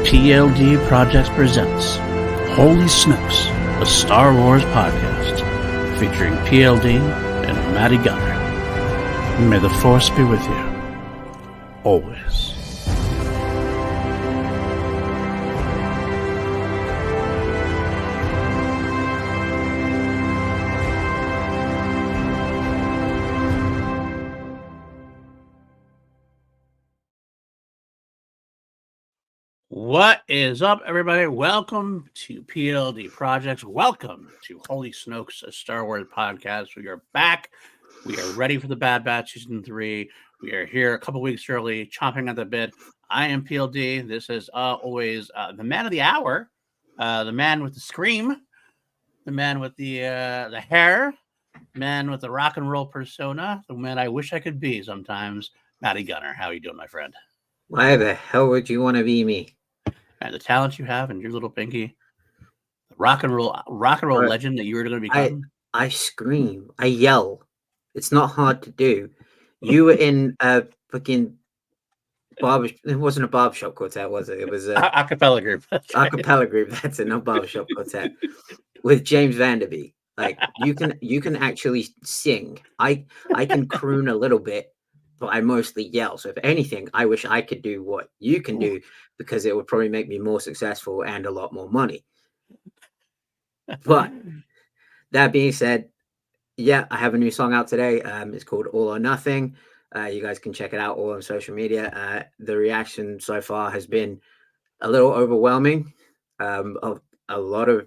PLD Projects presents Holy Snokes, a Star Wars podcast featuring PLD and Matty Gunner. May the Force be with you, always. What is up, everybody? Welcome to PLD Projects. Welcome to Holy Snokes, a Star Wars podcast. We are back. We are ready for the Bad Batch Season 3. We are here a couple weeks early, chomping at the bit. I am PLD. This is always the man of the hour, the man with the scream, the man with the hair, man with the rock and roll persona, the man I wish I could be sometimes, Matty Gunner. How are you doing, my friend? Why the hell would you want to be me? And the talent you have and your little pinky, the rock and roll legend that you were going to become. I scream, I yell. It's not hard to do. You were in a fucking barber. It wasn't a barbershop quartet, was it? It was a acapella group. Acapella group. That's it, not barbershop quartet. With James Vanderbeek. Like you can actually sing. I can croon a little bit, but I mostly yell. So if anything, I wish I could do what you can do, because it would probably make me more successful and a lot more money. But that being said, yeah, I have a new song out today. It's called All or Nothing. You guys can check it out all on social media. The reaction so far has been a little overwhelming. Of a lot of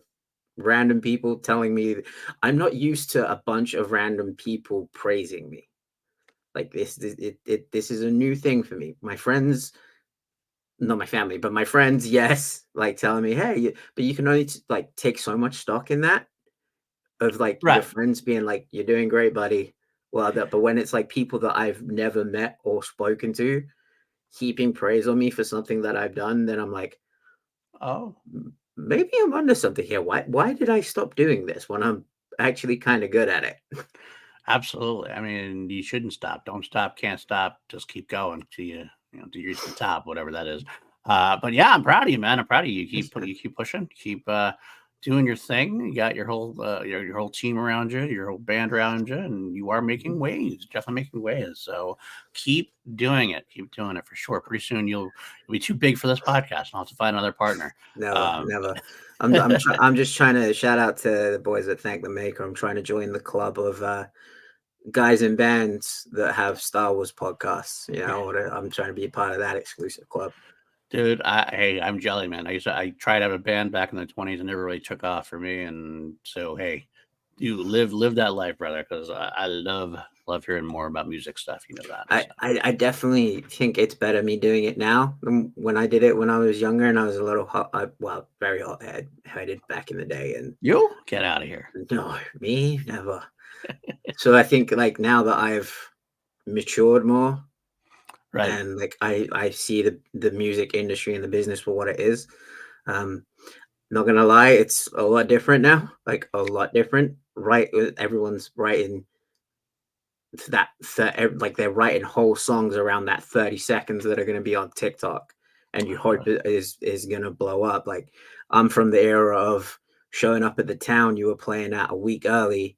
random people telling me. I'm not used to a bunch of random people praising me. Like this is a new thing for me. My friends, not my family, but my friends, yes, like telling me, hey, but you can only like take so much stock in that, of like your friends being like, you're doing great, buddy. Well, but when it's like people that I've never met or spoken to heaping praise on me for something that I've done, then I'm like, oh, maybe I'm under something here. Why did I stop doing this when I'm actually kind of good at it? Absolutely. I mean, you shouldn't stop. Don't stop. Can't stop. Just keep going till you reach the top, whatever that is. But yeah, I'm proud of you, man. I'm proud of you. You keep pushing. Keep doing your thing. You got your whole your whole team around you, your whole band around you, and you are making waves. Definitely making waves. So keep doing it. Keep doing it for sure. Pretty soon you'll be too big for this podcast. I'll have to find another partner. Never. I'm just trying to shout out to the boys at Thank the Maker. I'm trying to join the club of guys in bands that have Star Wars podcasts. You know, I'm trying to be a part of that exclusive club. Dude, I'm jelly, man. I tried to have a band back in the 20s and never really took off for me. And so, hey, you live that life, brother, because I love hearing more about music stuff. You know that. I definitely think it's better me doing it now than when I did it when I was younger and I was a little very hot-headed back in the day. And you get out of here. No, me never. So I think like now that I've matured more, right, and like I see the music industry and the business for what it is. Not gonna lie, it's a lot different now. Like a lot different. Right, everyone's writing that like they're writing whole songs around that 30 seconds that are going to be on TikTok, and you hope it is going to blow up. Like I'm from the era of showing up at the town you were playing at a week early,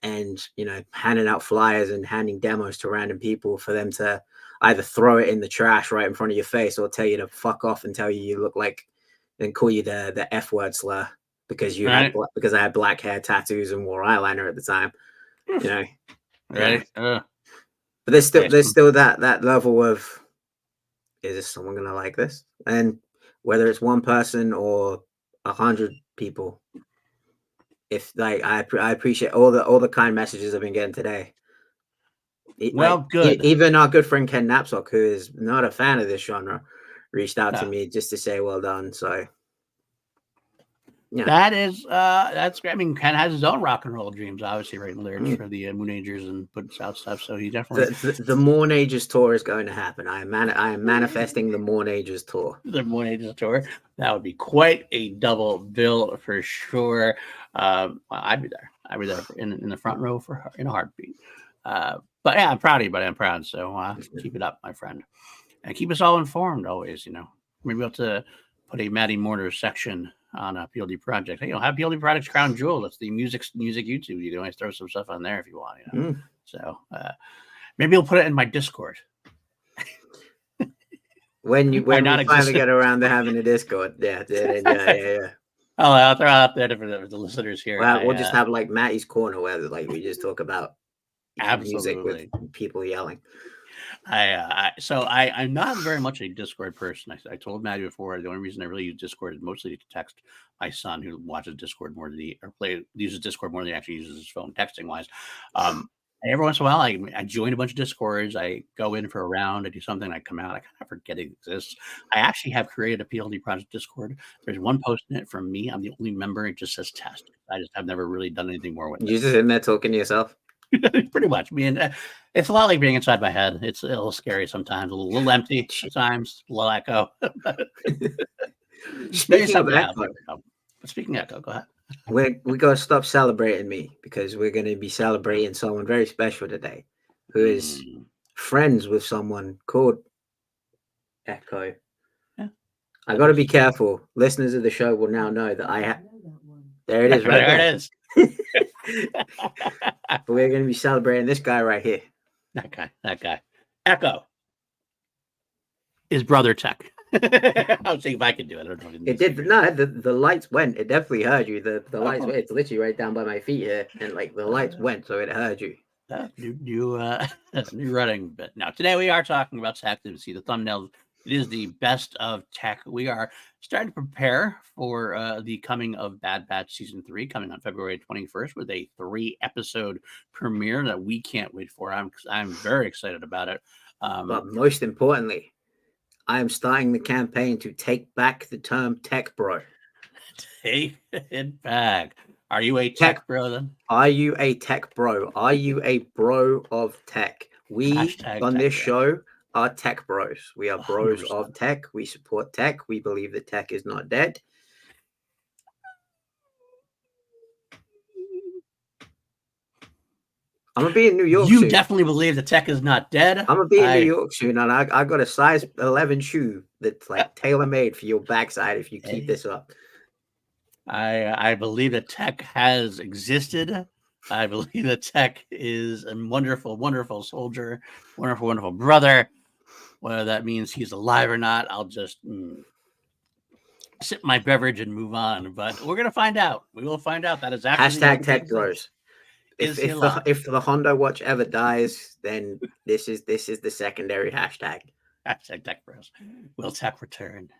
and handing out flyers and handing demos to random people for them to either throw it in the trash right in front of your face or tell you to fuck off and tell you look like, and call you the F word slur because you had because I had black hair, tattoos, and wore eyeliner at the time. Right. But there's still that level of, is this someone gonna like this? And whether it's one person or 100 people, if like I appreciate all the kind messages I've been getting today. Well, good. Even our good friend Ken Knapsack, who is not a fan of this genre, reached out to me just to say well done. So yeah, that's great. I mean, Ken has his own rock and roll dreams, obviously, writing lyrics for the Moon Agers and putting out stuff. So he definitely the Moon Agers tour is going to happen. I am manifesting the Moon Agers tour. The Moon Agers tour. That would be quite a double bill for sure. I'd be there. I'd be there in the front row in a heartbeat. But yeah, I'm proud of you, buddy. I'm proud. So keep it up, my friend, and keep us all informed always. Maybe we'll have to put a Matty Mortar section on a PLD project. Hey, have PLD Projects Crown Jewel. That's the music YouTube. You can always throw some stuff on there if you want. So maybe you'll put it in my Discord. When we finally get around to having a Discord, yeah. I'll throw out there for the listeners here. Well, we'll just have like Matty's Corner where like we just talk about music with people yelling. I'm not very much a Discord person. I told Matty before, the only reason I really use Discord is mostly to text my son, who watches Discord more than uses Discord more than he actually uses his phone texting wise. Every once in a while, I join a bunch of Discords. I go in for a round. I do something. I come out. I kind of forget it exists. I actually have created a PLD Project Discord. There's one post in it from me. I'm the only member. It just says test. I've never really done anything more with it. You're just in there talking to yourself? Pretty much. I mean, it's a lot like being inside my head. It's a little scary sometimes, a little empty sometimes, a little echo. Speaking of echo, go ahead. We gotta stop celebrating me, because we're gonna be celebrating someone very special today, who is friends with someone called Echo. Yeah. I gotta be careful. Listeners of the show will now know that I have. There it is, right there. It is. But we're gonna be celebrating this guy right here. That guy. Echo. His brother Tech. I'll see if I can do it. I don't know. It did. No, the lights went. It definitely heard you. The lights went. It's literally right down by my feet here, and like the lights went, so it heard you. New running bit. Now today we are talking about tech. You see the thumbnail. It is the best of tech. We are starting to prepare for the coming of Bad Batch Season 3, coming on February 21st with a 3-episode premiere that we can't wait for. I'm very excited about it. But most importantly, I am starting the campaign to take back the term tech bro. Take it back. Are you a tech bro then? Are you a tech bro? Are you a bro of tech? We on this show are tech bros. We are bros 100%. Of tech. We support tech. We believe that tech is not dead. I'm gonna be in New York. You soon. Definitely believe the tech is not dead. I'm gonna be in New York soon, and I got a size 11 shoe that's like tailor made for your backside if you keep this up. I believe that tech has existed. I believe that tech is a wonderful, wonderful soldier, wonderful, wonderful brother. Whether that means he's alive or not, I'll just sip my beverage and move on. But we're gonna find out. We will find out. That is hashtag tech bros. If the Honda watch ever dies, then this is the secondary hashtag. Hashtag tech bros. Will tech return?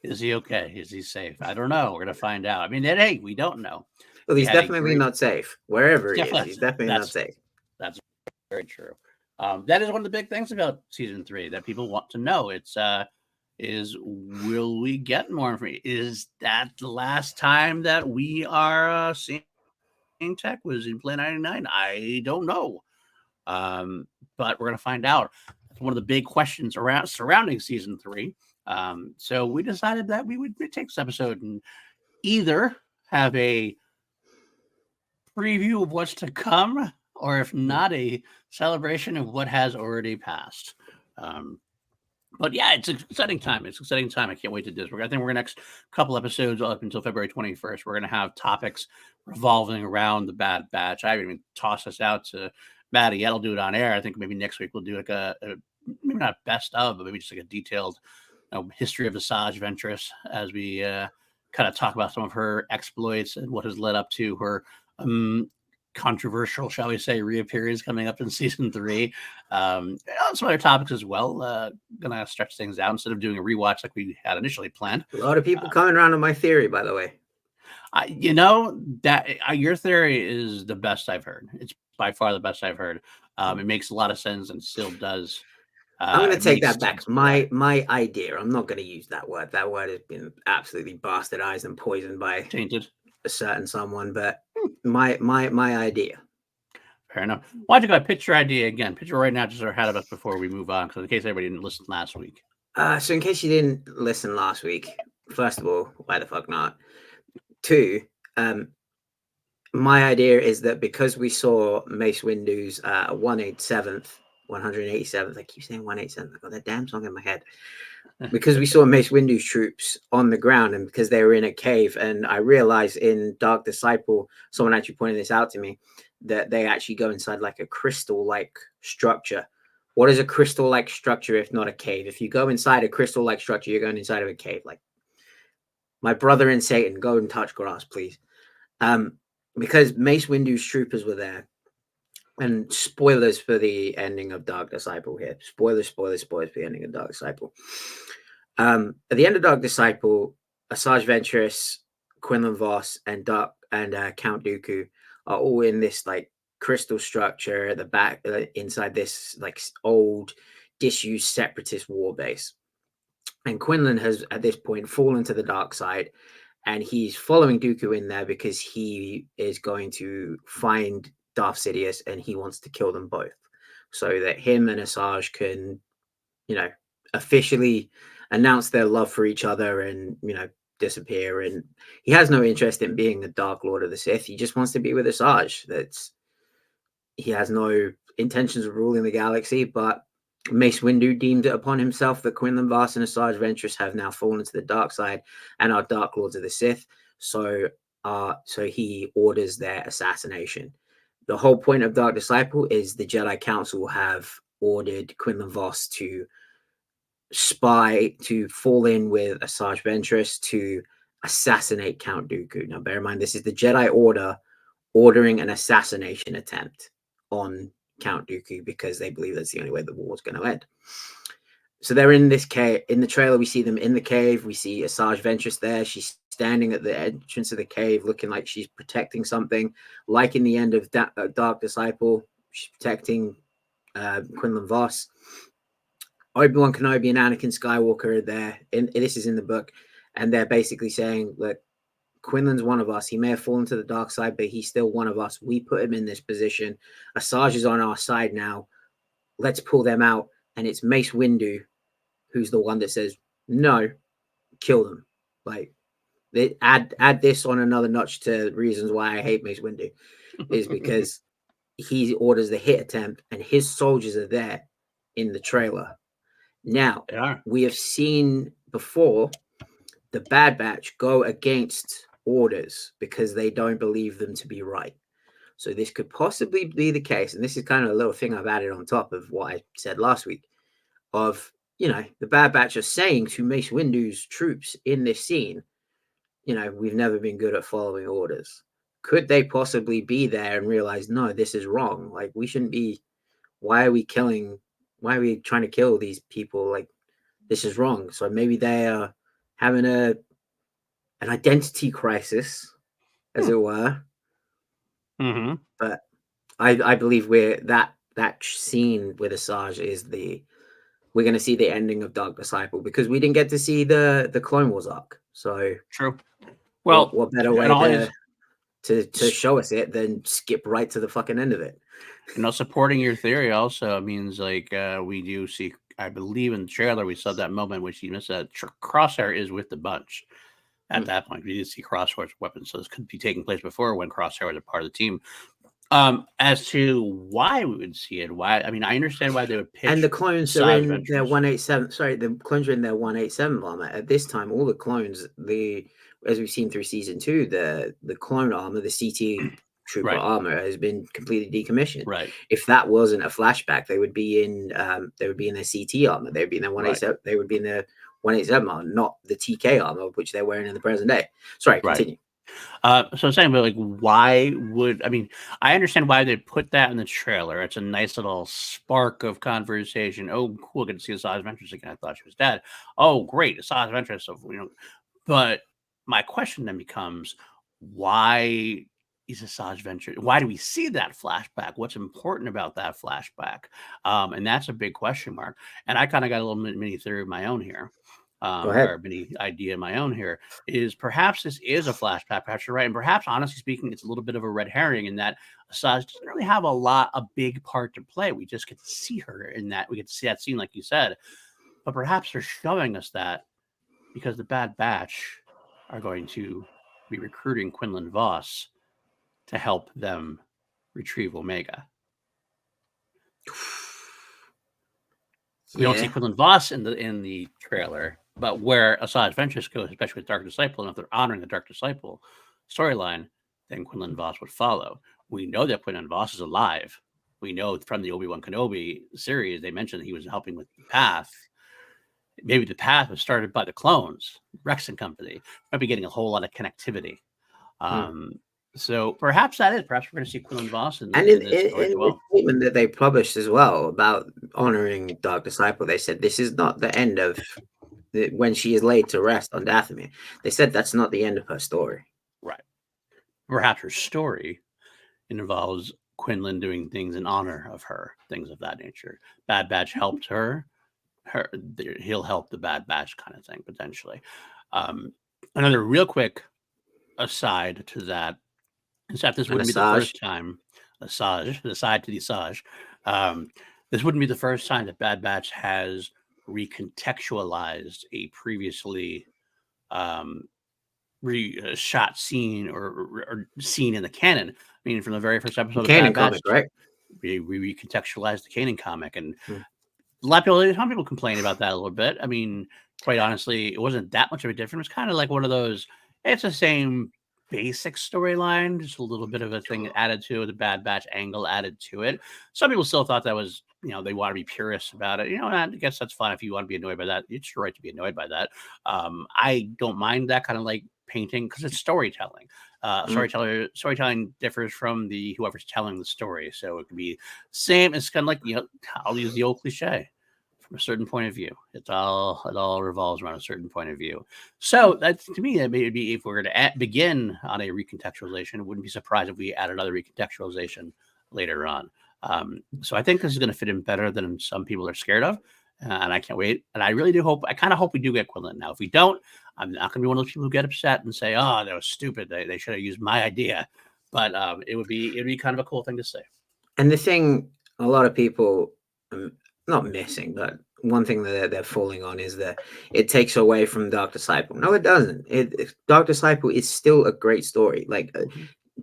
Is he okay? Is he safe? I don't know. We're gonna find out. I mean, hey, we don't know. Well, he's definitely not safe. Wherever he is, he's definitely not safe. That's very true. That is one of the big things about Season 3 that people want to know. Is will we get more information? Is that the last time that we are seeing tech was in Plan 99? I don't know. But we're going to find out. That's one of the big questions surrounding Season 3. So we decided that we would take this episode and either have a preview of what's to come, or if not, a celebration of what has already passed. But yeah, it's an exciting time. It's an exciting time. I can't wait to do this. I think we're next couple episodes up until February 21st. We're going to have topics revolving around the Bad Batch. I haven't even tossed this out to Matty yet. I'll do it on air. I think maybe next week we'll do like a maybe not best of, but maybe just like a detailed history of Assaj Ventress as we kind of talk about some of her exploits and what has led up to her controversial, shall we say, reappearance coming up in Season 3. Some other topics as well. Gonna stretch things out instead of doing a rewatch like we had initially planned. A lot of people coming around on my theory, by the way. That your theory is the best I've heard. It's by far the best I've heard. It makes a lot of sense and still does. I'm going to take that back. My idea. I'm not going to use that word. That word has been absolutely bastardized and poisoned by tainted a certain someone. But my idea. Fair enough. Why don't you go pitch your idea again? Pitch it right now, just ahead of us before we move on, because in case everybody didn't listen last week. So in case you didn't listen last week, first of all, why the fuck not? 2, my idea is that because we saw Mace Windu's 187th 187th. I keep saying 187th. I got that damn song in my head. Because we saw Mace Windu's troops on the ground and because they were in a cave. And I realized in Dark Disciple, someone actually pointed this out to me, that they actually go inside like a crystal-like structure. What is a crystal-like structure if not a cave? If you go inside a crystal-like structure, you're going inside of a cave. Like, my brother and Satan, go and touch grass, please. Because Mace Windu's troopers were there. And spoilers for the ending of Dark Disciple here. Spoilers for the ending of Dark Disciple. At the end of Dark Disciple, Assaj Ventress, Quinlan Vos, and Count Dooku are all in this like crystal structure at the back, inside this like old, disused separatist war base. And Quinlan has at this point fallen to the dark side, and he's following Dooku in there because he is going to find Darth Sidious and he wants to kill them both, so that him and Assaj can, officially announce their love for each other and, disappear. And he has no interest in being the Dark Lord of the Sith. He just wants to be with Assaj. He has no intentions of ruling the galaxy, but Mace Windu deemed it upon himself that Quinlan Vos and Assaj Ventress have now fallen to the dark side and are Dark Lords of the Sith. So he orders their assassination. The whole point of Dark Disciple is the Jedi Council have ordered Quinlan Vos to fall in with Assaj Ventress to assassinate Count Dooku. Now, bear in mind, this is the Jedi Order ordering an assassination attempt on Count Dooku because they believe that's the only way the war is going to end. So they're in this cave. In the trailer, we see them in the cave. We see Assaj Ventress there. She's standing at the entrance of the cave, looking like she's protecting something. Like in the end of Dark Disciple, she's protecting Quinlan Vos. Obi-Wan Kenobi and Anakin Skywalker are there. This is in the book, and they're basically saying, look, Quinlan's one of us. He may have fallen to the dark side, but he's still one of us. We put him in this position. Assaj is on our side now. Let's pull them out. And it's Mace Windu who's the one that says, no, kill them. Like, they add this on another notch to reasons why I hate Mace Windu, is because he orders the hit attempt and his soldiers are there in the trailer. Now, we have seen before the Bad Batch go against orders because they don't believe them to be right. So this could possibly be the case. And this is kind of a little thing I've added on top of what I said last week of, the Bad Batch are saying to Mace Windu's troops in this scene, we've never been good at following orders. Could they possibly be there and realize, no, this is wrong? Like, we shouldn't be, why are we trying to kill these people? Like, this is wrong. So maybe they are having an identity crisis, as it were. Mm-hmm. But I believe that scene with Assaj is we're going to see the ending of Dark Disciple because we didn't get to see the Clone Wars arc. So true. Well, what better way to show us it than skip right to the fucking end of it? Supporting your theory also means like we do see, I believe in the trailer we saw that moment which you missed, that Crosshair is with the bunch at that point. We did see Crosshair's weapons, so this could be taking place before when Crosshair was a part of the team. As to why we would see it, I understand why they would pitch. And the clones are in their 187. Sorry, the clones are in their 187 armor at this time. All the clones, as we've seen through season 2, the clone armor, the CT trooper armor, has been completely decommissioned. Right. If that wasn't a flashback, they would be in their CT armor. They would be in their 187. Right. They would be in their 187 armor, not the TK armor, which they're wearing in the present day. Sorry, continue. So I'm saying, but like, why would I understand why they put that in the trailer. It's a nice little spark of conversation. Oh, cool, good to see Assaj Ventress again. I thought she was dead. Oh, great, Assaj Ventress. But my question then becomes, why is Assaj Ventress? Why do we see that flashback? What's important about that flashback? And that's a big question mark. And I kind of got a little mini theory of my own here. Or mini idea of my own here is perhaps this is a flashback. Perhaps you're right, and perhaps, honestly speaking, it's a little bit of a red herring in that Assaj doesn't really have a big part to play. We just get to see her in that. We get to see that scene, like you said. But perhaps they're showing us that because the Bad Batch are going to be recruiting Quinlan Vos to help them retrieve Omega. We don't see Quinlan Voss in the trailer, but where Assaj Ventress goes, especially with Dark Disciple, and if they're honoring the Dark Disciple storyline, then Quinlan Voss would follow. We know that Quinlan Voss is alive. We know from the Obi-Wan Kenobi series, they mentioned that he was helping with the Path. Maybe the Path was started by the clones, Rex and company. Might be getting a whole lot of connectivity. So perhaps that is. Perhaps we're going to see Quinlan Voss in this story as well. The statement that they published as well about honoring Dark Disciple, they said this is not the end of when she is laid to rest on Dathomir. They said that's not the end of her story. Right. Perhaps her story involves Quinlan doing things in honor of her, things of that nature. Bad Batch helped her. He'll help the Bad Batch kind of thing, potentially. Another real quick aside to that is that this wouldn't be the first time. Aside to the Assaj. This wouldn't be the first time that Bad Batch has recontextualized a previously shot scene or scene in the canon. I mean, from the very first episode of Bad Batch, right? We recontextualized the Kanan comic, and some people complain about that a little bit. I mean, quite honestly, it wasn't that much of a difference. It was kind of like one of those. It's the same basic storyline, just a little bit of a thing added to it, the Bad Batch angle added to it. Some people still thought that was, they want to be purists about it. I guess that's fine if you want to be annoyed by that. It's your right to be annoyed by that. I don't mind that kind of like painting because it's storytelling. Storytelling differs from whoever's telling the story, so it could be same. It's kind of like I'll use the old cliche. From a certain point of view, it all revolves around a certain point of view. So that's, to me, that may be, if we're going to begin on a recontextualization, I wouldn't be surprised if we add another recontextualization later on. So I think this is going to fit in better than some people are scared of, and I can't wait. And I really do hope. I kind of hope we do get Quinlan. Now, if we don't, I'm not going to be one of those people who get upset and say, "Oh, that was stupid. They should have used my idea." But it'd be kind of a cool thing to say. And the thing, a lot of people. Not missing, but one thing that they're falling on is that it takes away from Dark Disciple. No, it doesn't. Dark Disciple is still a great story. Like,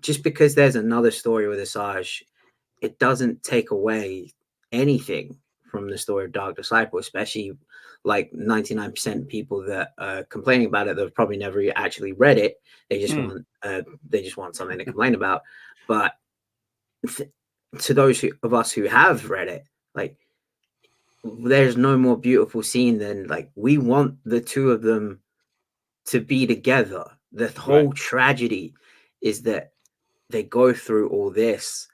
just because there's another story with Assaj, it doesn't take away anything from the story of Dark Disciple, especially like 99% of people that are complaining about it that have probably never actually read it. They just want something to complain about. But to those of us who have read it, like, there's no more beautiful scene than, like, we want the two of them to be together. The whole tragedy is that they go through all this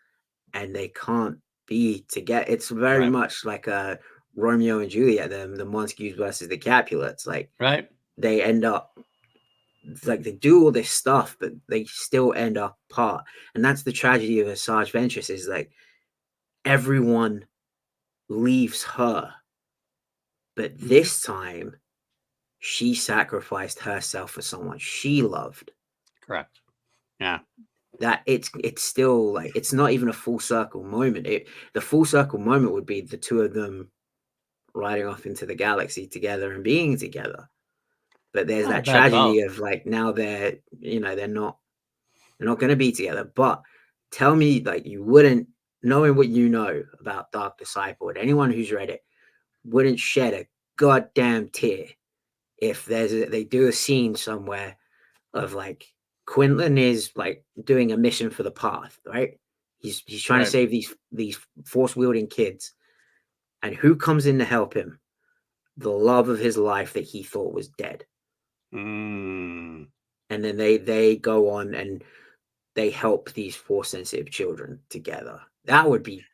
and they can't be together. It's very much like a Romeo and Juliet, the Montagues versus the Capulets. Like, they end up, like, they do all this stuff, but they still end up apart. And that's the tragedy of Assaj Ventress, is like everyone leaves her, but this time she sacrificed herself for someone she loved. Correct. Yeah. That it's still, like, it's not even a full circle moment. The full circle moment would be the two of them riding off into the galaxy together and being together. But there's that tragedy of, like, now they're not going to be together. But tell me, like, you wouldn't, knowing what you know about Dark Disciple, and anyone who's read it wouldn't shed a goddamn tear if they do a scene somewhere of, like, Quinlan is, like, doing a mission for the Path, right? He's trying to save these force wielding kids, and who comes in to help him? The love of his life that he thought was dead. And then they go on and they help these force sensitive children together. That would be,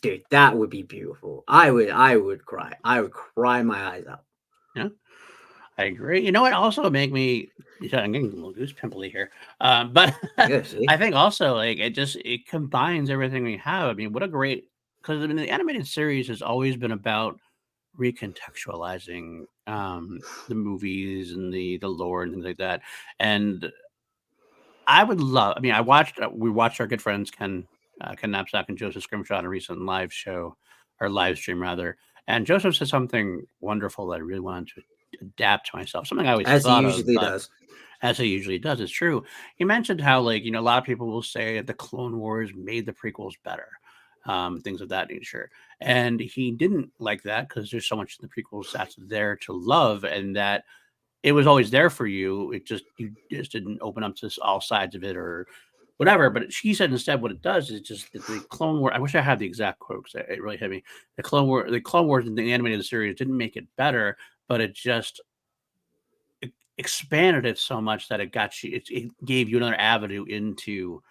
dude, that would be beautiful. I would cry. I would cry my eyes out. Yeah, I agree. You know what? Also make me, I'm getting a little goose pimply here. But I think also, like, it combines everything we have. I mean, what a great, because, I mean, the animated series has always been about recontextualizing the movies and the lore and things like that. And I would love, I mean, we watched our good friends Ken Knapsack and Joseph Scrimshaw on a recent live stream rather. And Joseph said something wonderful that I really wanted to adapt to myself. Something I always thought of, as he usually does. It's true. He mentioned how, like, a lot of people will say that the Clone Wars made the prequels better. things of that nature. And he didn't like that because there's so much in the prequels that's there to love, and that it was always there for you. You just didn't open up to all sides of it or whatever. But she said instead, what it does is just that the Clone War. I wish I had the exact quote because it really hit me. The Clone Wars in the animated series didn't make it better, but it just expanded it so much that it got you. It gave you another avenue into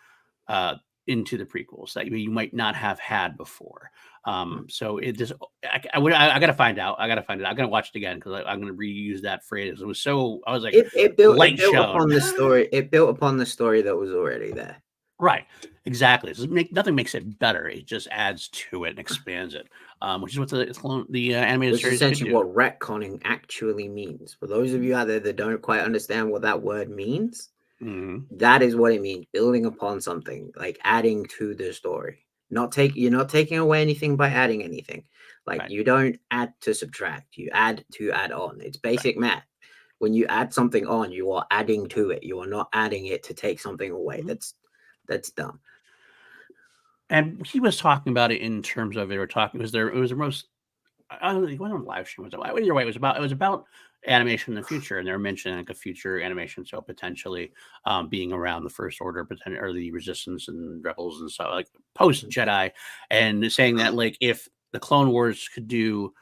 the prequels that you might not have had before. So it just, I got to find out. I got to find it. I'm going to watch it again because I'm going to reuse that phrase. It was so, I was like, it built shown. upon the story. It built upon the story that was already there. Right. Exactly. So nothing makes it better. It just adds to it and expands it, which is what the animated Which series is essentially what retconning actually means. For those of you out there that don't quite understand what that word means, that is what it means. Building upon something, like adding to the story. You're not taking away anything by adding anything. Like you don't add to subtract. You add to add on. It's basic math. When you add something on, you are adding to it. You are not adding it to take something away. That's dumb. And he was talking about it in terms of it was the most, I don't know, it wasn't a live stream. Either way, it was about animation in the future, and they were mentioning like a future animation, so potentially being around the First Order, or the Resistance and Rebels and stuff, like post Jedi, and saying that like if the Clone Wars could do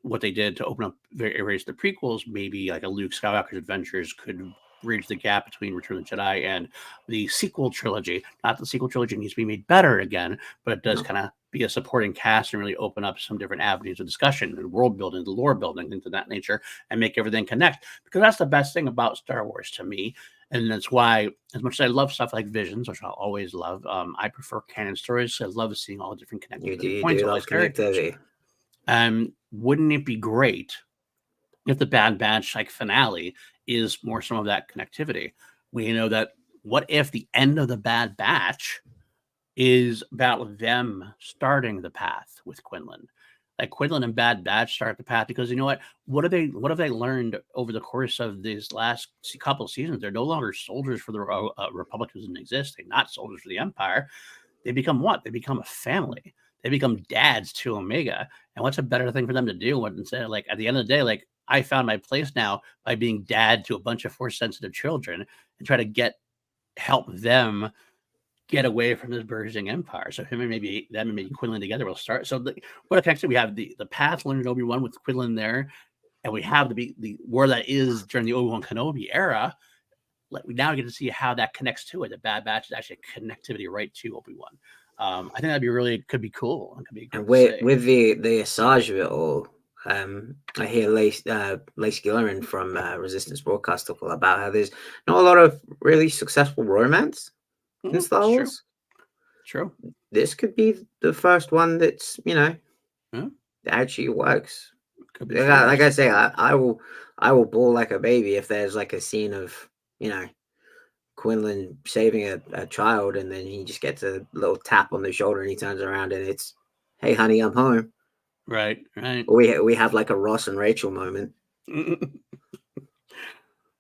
what they did to open up, erase the prequels, maybe like a Luke Skywalker's adventures could bridge the gap between Return of the Jedi and the sequel trilogy. Not the sequel trilogy needs to be made better again, but it does kind of be a supporting cast and really open up some different avenues of discussion and world building, the lore building, things of that nature, and make everything connect. Because that's the best thing about Star Wars to me. And that's why, as much as I love stuff like Visions, which I'll always love, I prefer canon stories. I love seeing all the different connected points of all these characters. Wouldn't it be great if the Bad Batch like finale is more some of that connectivity? We know that what if the end of the Bad Batch is about them starting the path with Quinlan? Like Quinlan and Bad Batch start the path because you know what have they learned over the course of these last couple of seasons? They're no longer soldiers for the Republic who doesn't exist. They're not soldiers for the Empire. They become what? They become a family. They become dads to Omega. And what's a better thing for them to do when instead of like at the end of the day, like I found my place now by being dad to a bunch of Force sensitive children and try to help them get away from this burgeoning empire. So him and maybe Quinlan together will start. So what a connection we have the path learned in Obi-Wan with Quinlan there, and we have the where that is during the Obi-Wan Kenobi era. We now get to see how that connects to it. The Bad Batch is actually a connectivity right to Obi-Wan. I think could be cool. It could be and with the Assaj of it all, I hear Lace Gillerin from Resistance Broadcast talk about how there's not a lot of really successful romance in Star Wars. True. This could be the first one that's that actually works. Like I say, I will bawl like a baby if there's like a scene of Quinlan saving a child, and then he just gets a little tap on the shoulder and he turns around and it's, "Hey honey, I'm home." Right. We have like a Ross and Rachel moment.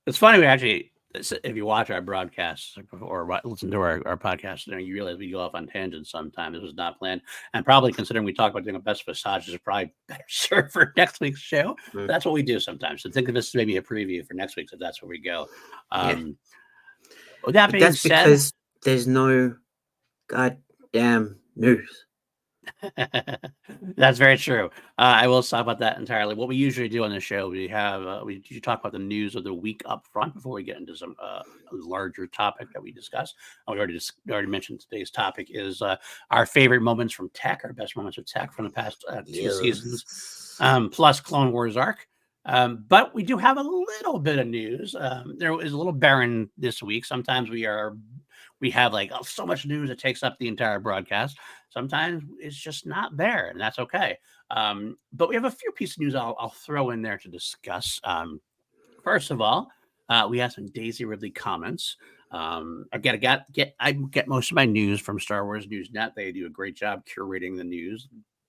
It's funny, we actually, if you watch our broadcasts or listen to our podcast, you realize we go off on tangents sometimes. This was not planned, and probably considering we talk about doing a best of Assaj is probably better served for next week's show. That's what we do sometimes. So think of this as maybe a preview for next week, if that's where we go. With that being said, because there's no goddamn news. That's very true. I will stop about that entirely. What we usually do on the show, we talk about the news of the week up front before we get into some larger topic that we discuss. We already mentioned today's topic is our favorite moments from tech, our best moments of tech from the past 2 seasons, plus Clone Wars arc. But we do have a little bit of news. There is a little barren this week. Sometimes we have like so much news that takes up the entire broadcast. Sometimes it's just not there, and that's okay. But we have a few pieces of news I'll throw in there to discuss. First of all, we have some Daisy Ridley comments. I get most of my news from Star Wars News Net. They do a great job curating the news,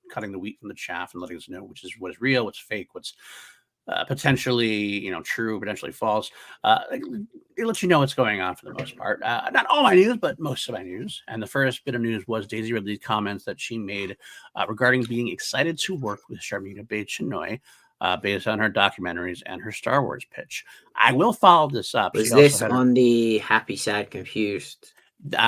cutting the wheat from the chaff, and letting us know what is real, what's fake, what's potentially, true, potentially false. It lets you know what's going on for the most part. Not all my news, but most of my news. And the first bit of news was Daisy Ridley's comments that she made regarding being excited to work with Sharmina Bates-Chinoy based on her documentaries and her Star Wars pitch. I will follow this up. Was She also this had on the Happy, Sad, Confused?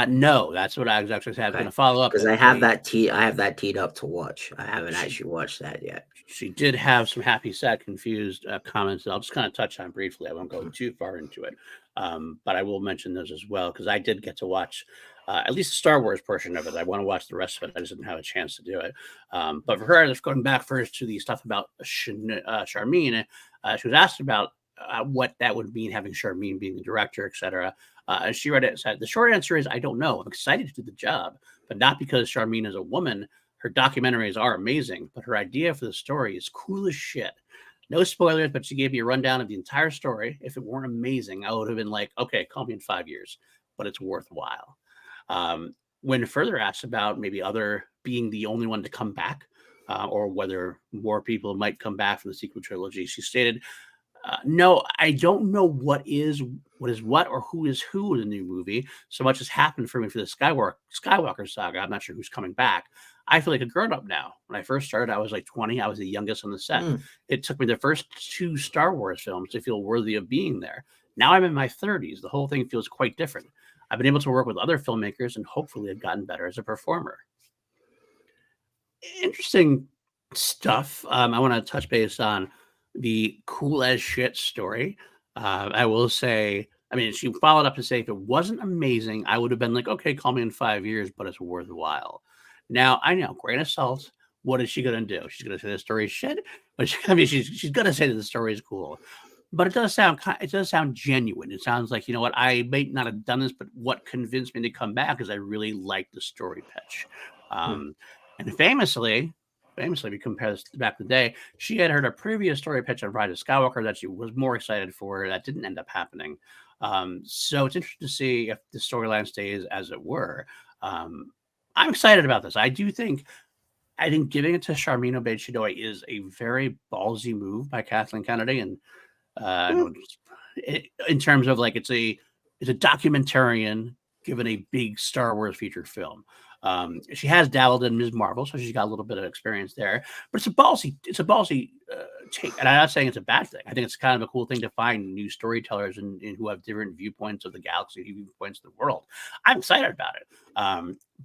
no, that's what I was actually saying. I was going to follow up because that I have that teed up to watch. I haven't actually watched that yet. She did have some happy, sad, confused comments that I'll just kind of touch on briefly. I won't go too far into it, but I will mention those as well because I did get to watch at least the Star Wars portion of it. I want to watch the rest of it. I just didn't have a chance to do it. But for her, just going back first to the stuff about Charmine, she was asked about what that would mean, having Charmine being the director, etc. And she read it and said, "The short answer is I don't know. I'm excited to do the job, but not because Charmine is a woman. Her documentaries are amazing, but her idea for the story is cool as shit. No spoilers, but she gave me a rundown of the entire story. If it weren't amazing, I would have been like, okay, call me in 5 years, but it's worthwhile." When further asked about maybe other being the only one to come back, or whether more people might come back from the sequel trilogy, she stated, "No, I don't know what is what or who is who in the new movie. So much has happened for me for the Skywalker saga. I'm not sure who's coming back. I feel like a grown up now. When I first started, I was like 20. I was the youngest on the set. It took me the first 2 Star Wars films to feel worthy of being there. Now I'm in my 30s. The whole thing feels quite different. I've been able to work with other filmmakers and hopefully have gotten better as a performer." Interesting stuff. I want to touch base on the cool as shit story. I will say, I mean, she followed up to say, if it wasn't amazing, I would have been like, okay, call me in 5 years, but it's worthwhile. Now, I know, grain of salt. What is she going to do? She's going to say the story is shit, but she's going to say that the story is cool. But it does sound genuine. It sounds like, you know what, I may not have done this, but what convinced me to come back is I really like the story pitch. And famously, we compare this back in the day, she had heard a previous story pitch on Rise of Skywalker that she was more excited for. That didn't end up happening. So it's interesting to see if the storyline stays as it were. I'm excited about this. I think giving it to Sharmina Bates-Chinoy is a very ballsy move by Kathleen Kennedy, and in terms of like it's a documentarian given a big Star Wars feature film. She has dabbled in Ms. Marvel, so she's got a little bit of experience there. But it's a ballsy take, and I'm not saying it's a bad thing. I think it's kind of a cool thing to find new storytellers and who have different viewpoints of the galaxy, viewpoints of the world. I'm excited about it.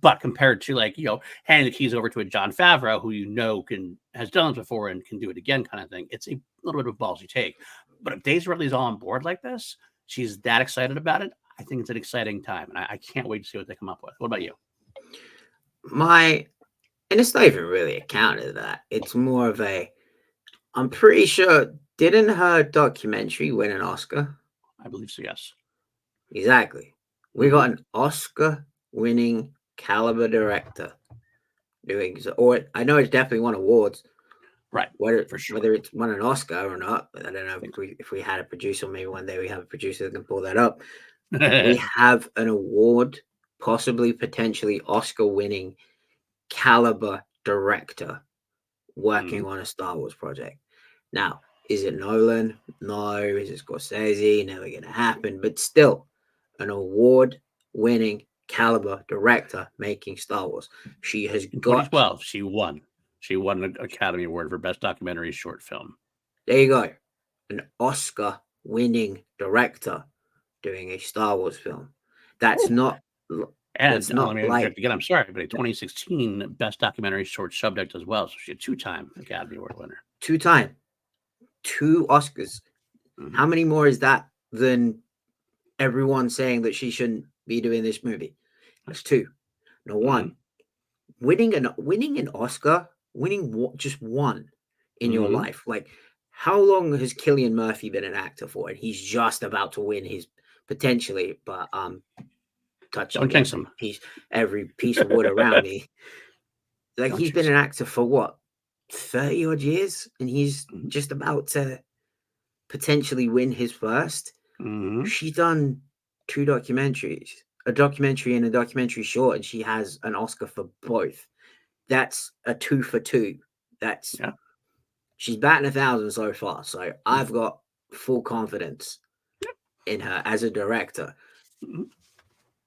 But compared to handing the keys over to a Jon Favreau, who has done it before and can do it again, kind of thing, it's a little bit of a ballsy take. But if Daisy Ridley's all on board like this, she's that excited about it, I think it's an exciting time, and I can't wait to see what they come up with. What about you? And it's not even really a counter to that. It's more of I'm pretty sure, didn't her documentary win an Oscar? I believe so, yes. Exactly. We got an Oscar-winning caliber director doing so, or I know it's definitely won awards. Right. Whether it's won an Oscar or not, I don't know if we had a producer, maybe one day we have a producer that can pull that up. We have an award, possibly, potentially Oscar-winning caliber director working on a Star Wars project. Now, is it Nolan? No. Is it Scorsese? Never going to happen. But still, an award-winning caliber director making Star Wars. She has in 2012. She won. She won an Academy Award for Best Documentary Short Film. There you go. An Oscar-winning director doing a Star Wars film. That's not. And let me interject again. I'm sorry, but a 2016 Best Documentary Short Subject as well. So she's a 2-time Academy Award winner. 2-time. 2 Oscars. How many more is that than everyone saying that she shouldn't be doing this movie? That's 2. No, 1. Winning an Oscar, just one in your life. Like, how long has Cillian Murphy been an actor for? And he's just about to win his potentially, but touching every piece of wood around me. Like, he's been an actor for what, 30 odd years, and he's just about to potentially win his first. She's done 2 documentaries, a documentary and a documentary short, and she has an Oscar for both. That's a 2 for 2. That's she's batting 1,000 so far. So I've got full confidence in her as a director. Mm-hmm.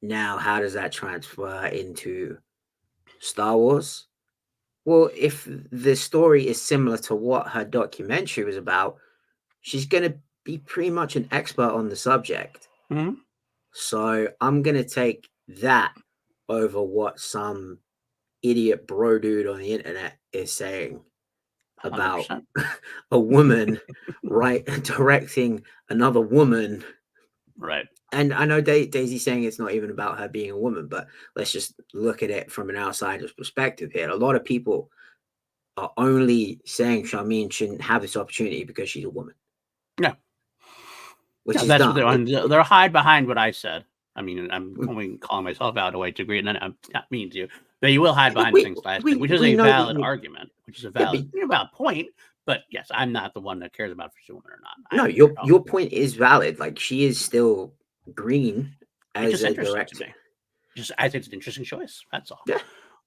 Now, how does that transfer into Star Wars? Well, if the story is similar to what her documentary was about, she's going to be pretty much an expert on the subject. Mm-hmm. So I'm going to take that over what some idiot bro dude on the internet is saying about 100%. a woman directing another woman. Right. And I know Daisy's saying it's not even about her being a woman, but let's just look at it from an outsider's perspective here. A lot of people are only saying Charmaine shouldn't have this opportunity because she's a woman. Yeah. Which is that's dumb. what they'll hide behind what I said. I mean, I'm calling myself out to a degree, and then I'm not mean to, but you will hide behind the things that I said, which is a valid argument, which is a valid point. But yes, I'm not the one that cares about if she's a woman or not. No, your point is valid. Like, she is still green as a director. I think it's an interesting choice. That's all. Yeah,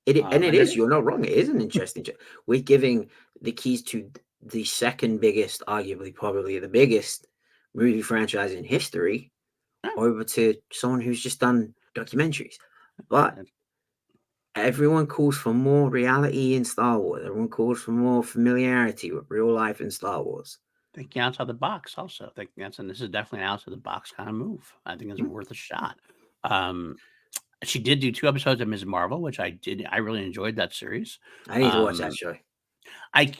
it is. You're not wrong. It is an interesting choice. We're giving the keys to the second biggest, arguably probably the biggest movie franchise in history over to someone who's just done documentaries. But everyone calls for more reality in Star Wars. Everyone calls for more familiarity with real life in Star Wars. Thinking outside the box, also. And this is definitely an outside the box kind of move. I think it's worth a shot. She did do 2 episodes of Ms. Marvel, which I did. I really enjoyed that series. I need to watch that show. I'm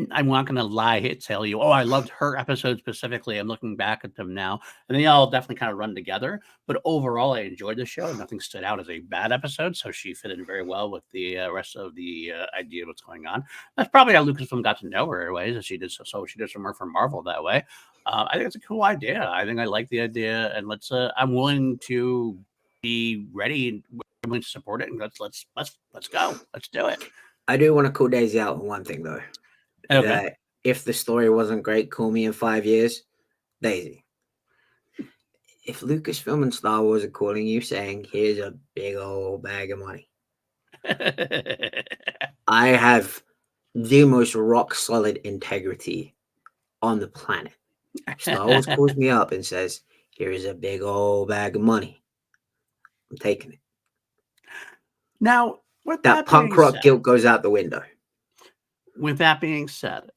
not going to lie and tell you, I loved her episode specifically. I'm looking back at them now, and they all definitely kind of run together. But overall, I enjoyed the show. Nothing stood out as a bad episode, so she fit in very well with the rest of the idea of what's going on. That's probably how Lucasfilm got to know her, anyways. As she did so she did some work for Marvel that way. I think it's a cool idea. I think I like the idea, and I'm willing to be ready and willing to support it. And let's go. Let's do it. I do want to call Daisy out on one thing, though. Okay. That if the story wasn't great, call me in 5 years. Daisy, if Lucasfilm and Star Wars are calling you saying, here's a big old bag of money, I have the most rock solid integrity on the planet. Star Wars calls me up and says, here's a big old bag of money, I'm taking it. Now, with that punk rock guilt goes out the window. With that being said,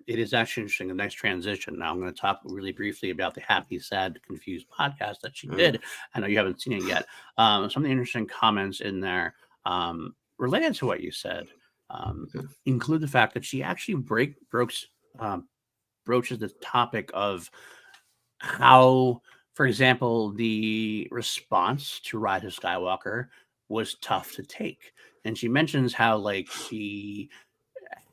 it is actually interesting. The next transition. Now I'm going to talk really briefly about the Happy, Sad, Confused podcast that she did. I know you haven't seen it yet. Some of the interesting comments in there related to what you said include the fact that she actually broaches the topic of how, for example, the response to Rise of Skywalker was tough to take. And she mentions how she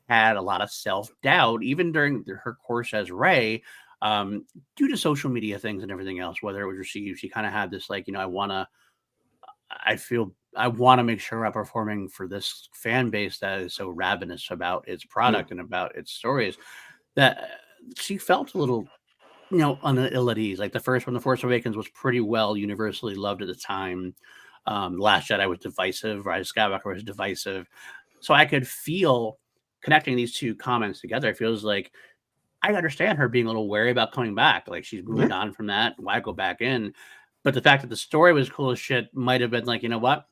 had a lot of self-doubt, even during her course as Rey, due to social media things and everything else, whether it was received. She kind of had this, I want to make sure I'm performing for this fan base that is so ravenous about its product and about its stories, that she felt a little, ill at ease. Like the first one, The Force Awakens, was pretty well universally loved at the time. Last Jedi was divisive. Rise of Skywalker was divisive. So I could feel connecting these two comments together. It feels like I understand her being a little wary about coming back. Like she's moved on from that. Why go back in? But the fact that the story was cool as shit might have been like, you know what?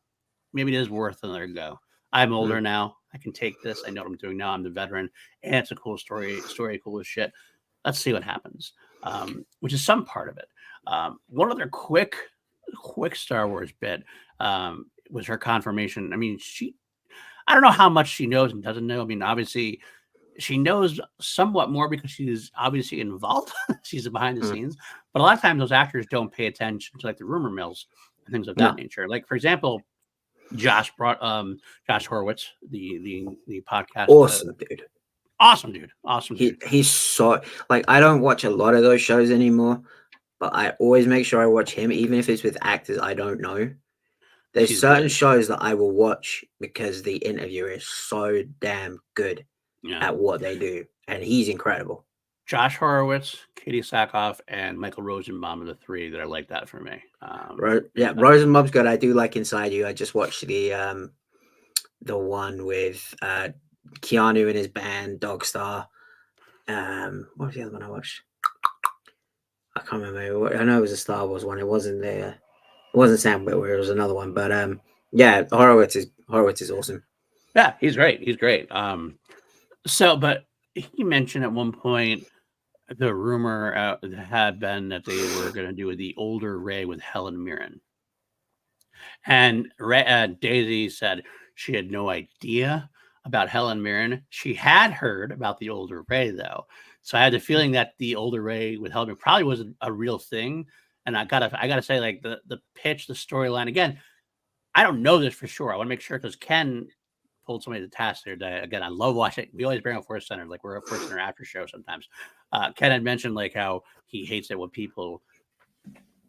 Maybe it is worth another go. I'm older now. I can take this. I know what I'm doing now. I'm the veteran. And it's a cool story cool as shit. Let's see what happens. Which is some part of it. One other quick Star Wars bit was her confirmation. I mean, I don't know how much she knows and doesn't know. I mean, obviously, she knows somewhat more because she's obviously involved. She's behind the scenes. But a lot of times those actors don't pay attention to the rumor mills and things of that nature. Like, for example, Josh Horowitz, the podcast. Awesome dude. He's so, I don't watch a lot of those shows anymore, but I always make sure I watch him, even if it's with actors I don't know. There's certain shows that I will watch because the interviewer is so damn good at what they do, and he's incredible. Josh Horowitz, Katie Sackhoff, and Michael Rosenbaum are the 3 that are like that for me. Rosenbaum's good. I do like Inside You. I just watched the one with Keanu and his band Dogstar. What was the other one I watched? I can't remember. I know it was a Star Wars one. It wasn't there. It wasn't Sam Witwer. It was another one. But yeah, Horowitz is awesome. Yeah, he's great. He's great. But he mentioned at one point the rumor had been that they were going to do the older Ray with Helen Mirren, and Daisy said she had no idea about Helen Mirren. She had heard about the older Ray though, so I had the feeling that the older Ray with Helen Mirren probably wasn't a real thing. And I gotta say, like the pitch, the storyline. Again, I don't know this for sure. I want to make sure because Ken pulled somebody to task there today. Again, I love watching. We always bring up Force Center, like we're a Force Center after show sometimes. Ken had mentioned like how he hates it when people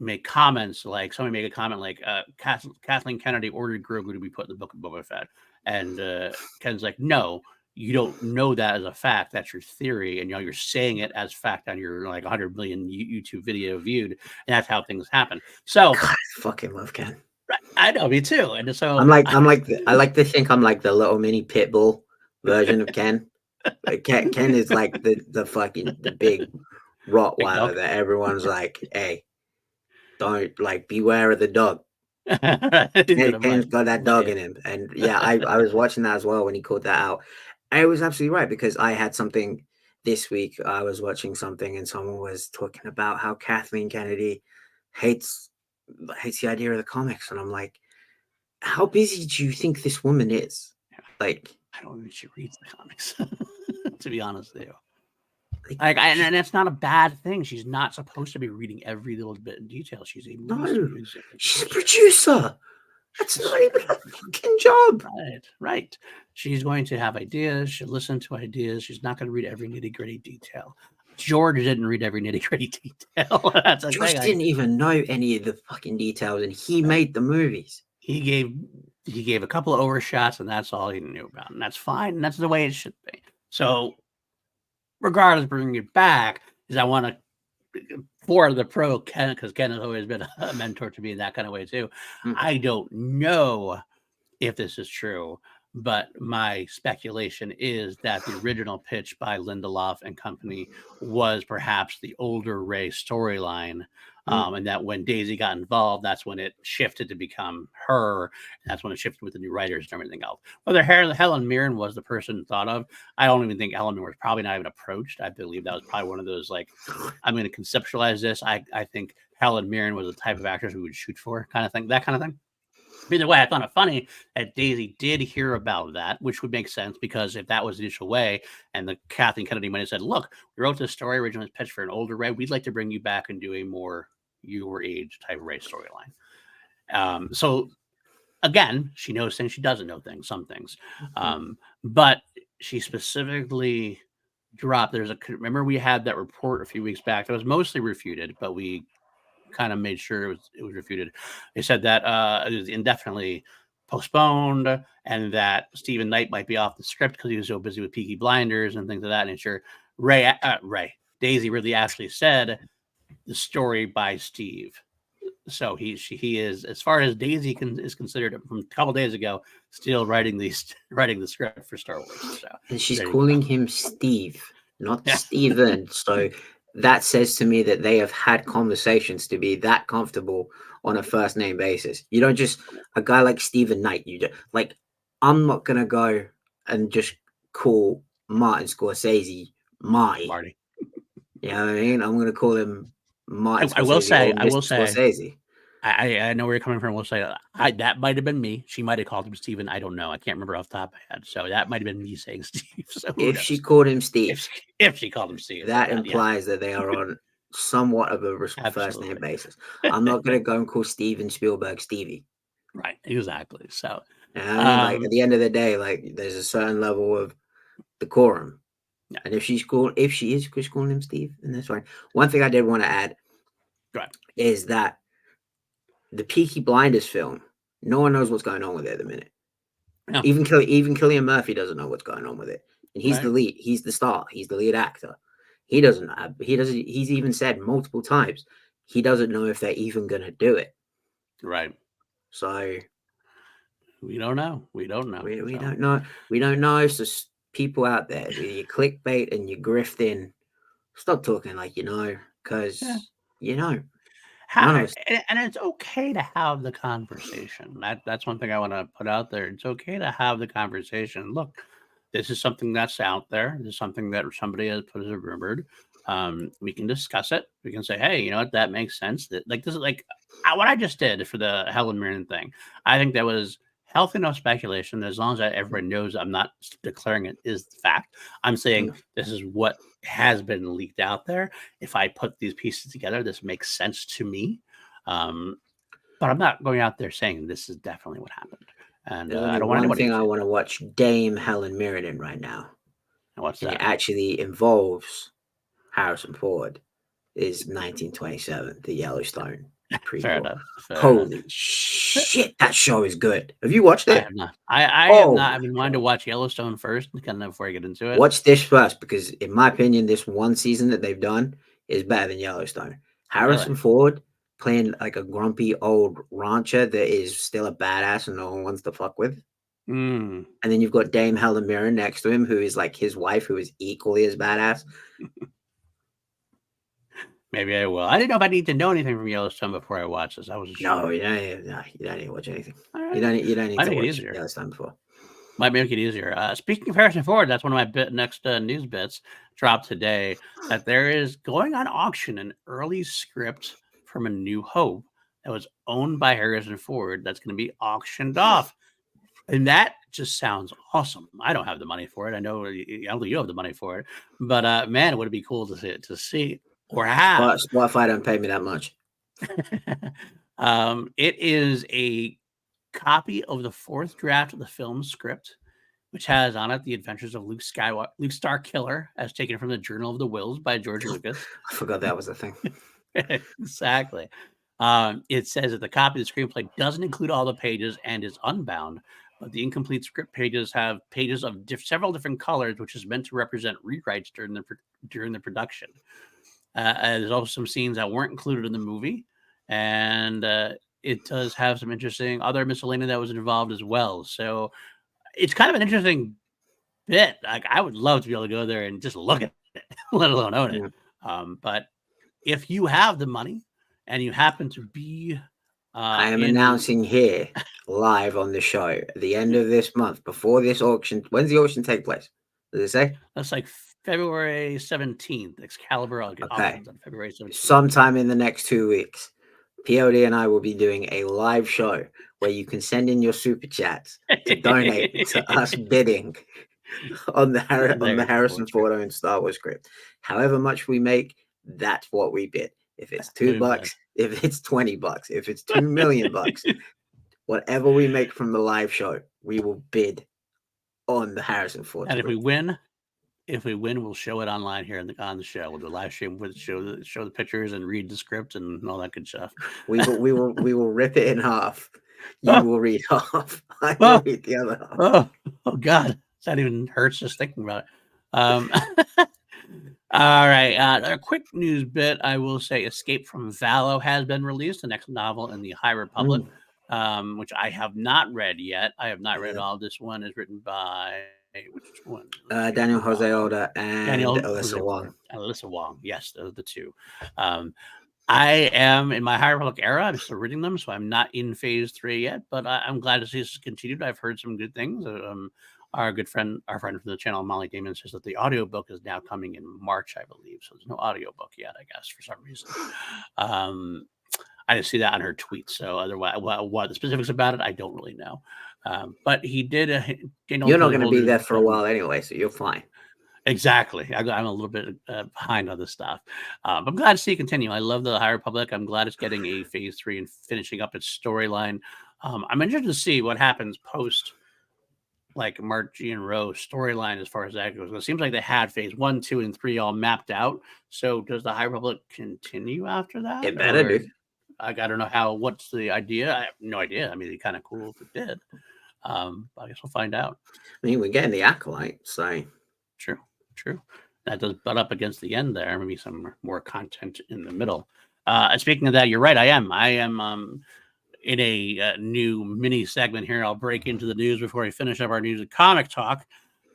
make comments, like somebody made a comment like Kathleen Kennedy ordered Grogu to be put in the Book of Boba Fett, and Ken's like, no, you don't know that as a fact. That's your theory, and you're saying it as fact on your like 100 million YouTube video viewed, and that's how things happen. So God, I fucking love Ken. I know, me too. And so I like to think I'm like the little mini pit bull version of Ken. Like Ken is like the big Rottweiler that everyone's like, hey, don't like beware of the dog. Ken's got that dog in him. And yeah, I was watching that as well when he called that out. And it was absolutely right because I had something this week. I was watching something and someone was talking about how Kathleen Kennedy hates the idea of the comics. And I'm like, how busy do you think this woman is? Like, I don't think she reads the comics, to be honest with you. And that's not a bad thing. She's not supposed to be reading every little bit in detail. She's a she's a producer. That's not even a fucking job. Right. She's going to have ideas. She'll listen to ideas. She's not going to read every nitty gritty detail. George didn't read every nitty gritty detail. George didn't even know any of the fucking details, and he made the movies. He gave a couple of overshots, and that's all he knew about, and that's fine. And that's the way it should be. So, regardless, bringing it back is I want to. For the pro Ken, because Ken has always been a mentor to me in that kind of way too. I don't know if this is true, but my speculation is that the original pitch by Lindelof and company was perhaps the older Ray storyline. And that when Daisy got involved, that's when it shifted to become her. And that's when it shifted with the new writers and everything else. Whether Helen Mirren was the person thought of, I don't even think Helen Mirren was probably not even approached. I believe that was probably one of those, like, I'm going to conceptualize this. I think Helen Mirren was the type of actress we would shoot for, kind of thing, that kind of thing. Either way, I found it funny that Daisy did hear about that, which would make sense because if that was the initial way, and the Kathleen Kennedy might have said, "Look, we wrote this story originally pitched for an older Ray. We'd like to bring you back and do a more your age type Ray storyline." So again, she knows things, she doesn't know things, some things, but she specifically dropped. Remember we had that report a few weeks back that was mostly refuted, but we kind of made sure it was refuted. They said that it was indefinitely postponed and that Stephen Knight might be off the script because he was so busy with Peaky Blinders and things of that nature. Daisy really actually said the story by Steve. So he is, as far as Daisy is considered from a couple days ago, still writing the script for Star Wars. So, and she's calling him Steve, not Steven. So that says to me that they have had conversations to be that comfortable on a first name basis. You don't just a guy like Stephen Knight. You just like, I'm not gonna go and just call Martin Scorsese Marty. You know what I mean? I'm gonna call him Martin. I will say, Scorsese. I know where you're coming from. We'll say that might have been me. She might have called him Steven. I don't know. I can't remember off the top of my head. So that might have been me saying Steve. So if she called him Steve, if she called him Steve, that implies that they are on somewhat of a first name basis. I'm not going to go and call Steven Spielberg Stevie. Right. Exactly. So, like at the end of the day, like there's a certain level of decorum. Yeah. And if she is calling him Steve, then that's fine. One thing I did want to add is that the Peaky Blinders film, no one knows what's going on with it at the minute. No. Even Cillian Murphy doesn't know what's going on with it. And he's the lead. He's the star. He's the lead actor. He doesn't. He's even said multiple times he doesn't know if they're even going to do it. Right. So we don't know. We don't know. We don't know. So people out there, you clickbait and you grifting, stop talking like because none of us. And it's okay to have the conversation. That's one thing I want to put out there. It's okay to have the conversation. Look, this is something that's out there. This is something that somebody has put as a rumored. We can discuss it. We can say, hey, you know what, that makes sense. That this is what I just did for the Helen Mirren thing. I think that was healthy enough speculation. As long as everyone knows, I'm not declaring it is the fact. I'm saying this is what has been leaked out there. If I put these pieces together, this makes sense to me. But I'm not going out there saying this is definitely what happened. And There's I only don't want one anybody thing to I say want to watch Dame Helen Mirren in right now, and what's and that? it actually involves Harrison Ford. Is 1927, the Yellowstone prequel. Fair enough. Holy shit, that show is good. Have you watched it? I have not. I have not. I've been wanting to watch Yellowstone first, kind of before I get into it. Watch this first, because in my opinion, this one season that they've done is better than Yellowstone. Harrison Ford playing like a grumpy old rancher that is still a badass and no one wants to fuck with. And then you've got Dame Helen Mirren next to him, who is like his wife, who is equally as badass. Maybe I will. I didn't know if I need to know anything from Yellowstone before I watch this. I was no, you don't need to watch anything. Right. You don't need Might to make watch it easier. Yellowstone before. Might make it easier. Speaking of Harrison Ford, that's one of my next news bits dropped today. That there is going on auction an early script from A New Hope that was owned by Harrison Ford. That's going to be auctioned off. And that just sounds awesome. I don't have the money for it. I know I don't think you have the money for it, but man, would it be cool to see or have. Spotify don't pay me that much. It is a copy of the fourth draft of the film script, which has on it the adventures of Luke Starkiller, as taken from the Journal of the Wills by George Lucas. I forgot that was a thing. Exactly. It says that the copy of the screenplay doesn't include all the pages and is unbound, but the incomplete script pages have pages of several different colors, which is meant to represent rewrites during the production. There's also some scenes that weren't included in the movie, and it does have some interesting other miscellaneous that was involved as well. So it's kind of an interesting bit. Like, I would love to be able to go there and just look at it, let alone own it. But if you have the money and you happen to be, I am announcing here live on the show at the end of this month, before this auction. When's the auction take place? Does it say? That's like February 17th. Excalibur auctions on February 17th. Sometime in the next 2 weeks, PLD and I will be doing a live show where you can send in your super chats to donate to us bidding on the Harrison Ford owned Star Wars script. However much we make, that's what we bid. If it's $2, if it's $20, if it's $2 million, whatever we make from the live show, we will bid on the Harrison Ford and script. if we win, we'll show it online here on the show. We'll do a live stream with show the pictures and read the script and all that good stuff. We will rip it in half. You will read half. I will read the other half. Oh God, that even hurts just thinking about it. All right, a quick news bit. I will say, Escape from Valo has been released, the next novel in the High Republic, which I have not read yet. I have not read all. This one is written by which one? Daniel Jose Older and Alyssa Wong. Alyssa Wong, yes, those are the two. I am in my High Republic era. I'm still reading them, so I'm not in phase 3 yet. But I'm glad to see this continued. I've heard some good things. Our friend from the channel, Molly Damon, says that the audiobook is now coming in March, I believe. So there's no audiobook yet, I guess, for some reason. I didn't see that on her tweet. So otherwise, what the specifics about it, I don't really know. But he did. You're not going to be there for a while anyway, so you're fine. Exactly. I'm a little bit behind on this stuff. But I'm glad to see it continue. I love the High Republic. I'm glad it's getting a phase 3 and finishing up its storyline. I'm interested to see what happens post like Margie and Rose storyline as far as that goes. It seems like they had phase 1, 2, and 3 all mapped out. So does the High Republic continue after that? It better do. I don't know what's the idea. I have no idea. I mean, it'd be kind of cool if it did. But I guess we'll find out. I mean, we're getting the Acolyte, so True. That does butt up against the end there. Maybe some more content in the middle. Speaking of that, you're right. I am in a new mini segment here. I'll break into the news before we finish up our news and comic talk.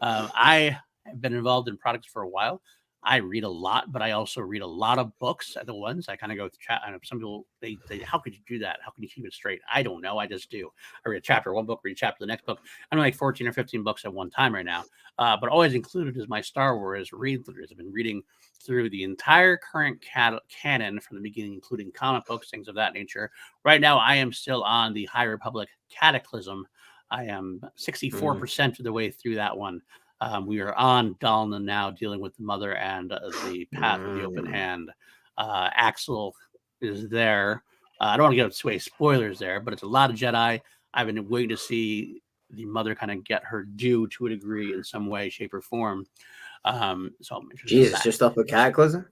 I have been involved in products for a while. I read a lot, but I also read a lot of books at the ones. I kind of go through chat. I know some people, they, how could you do that? How can you keep it straight? I don't know. I just do. I read a chapter, one book, read a chapter, the next book. I'm like 14 or 15 books at one time right now. But always included is my Star Wars read-throughs. I've been reading through the entire current canon from the beginning, including comic books, things of that nature. Right now, I am still on the High Republic Cataclysm. I am 64% of the way through that one. We are on Dalna now, dealing with the Mother and the Path of the Open Hand. Axel is there. I don't want to give away spoilers there, but it's a lot of Jedi. I've been waiting to see the Mother kind of get her due to a degree in some way, shape, or form. So I'm interested. Jesus, just up with Cataclysm?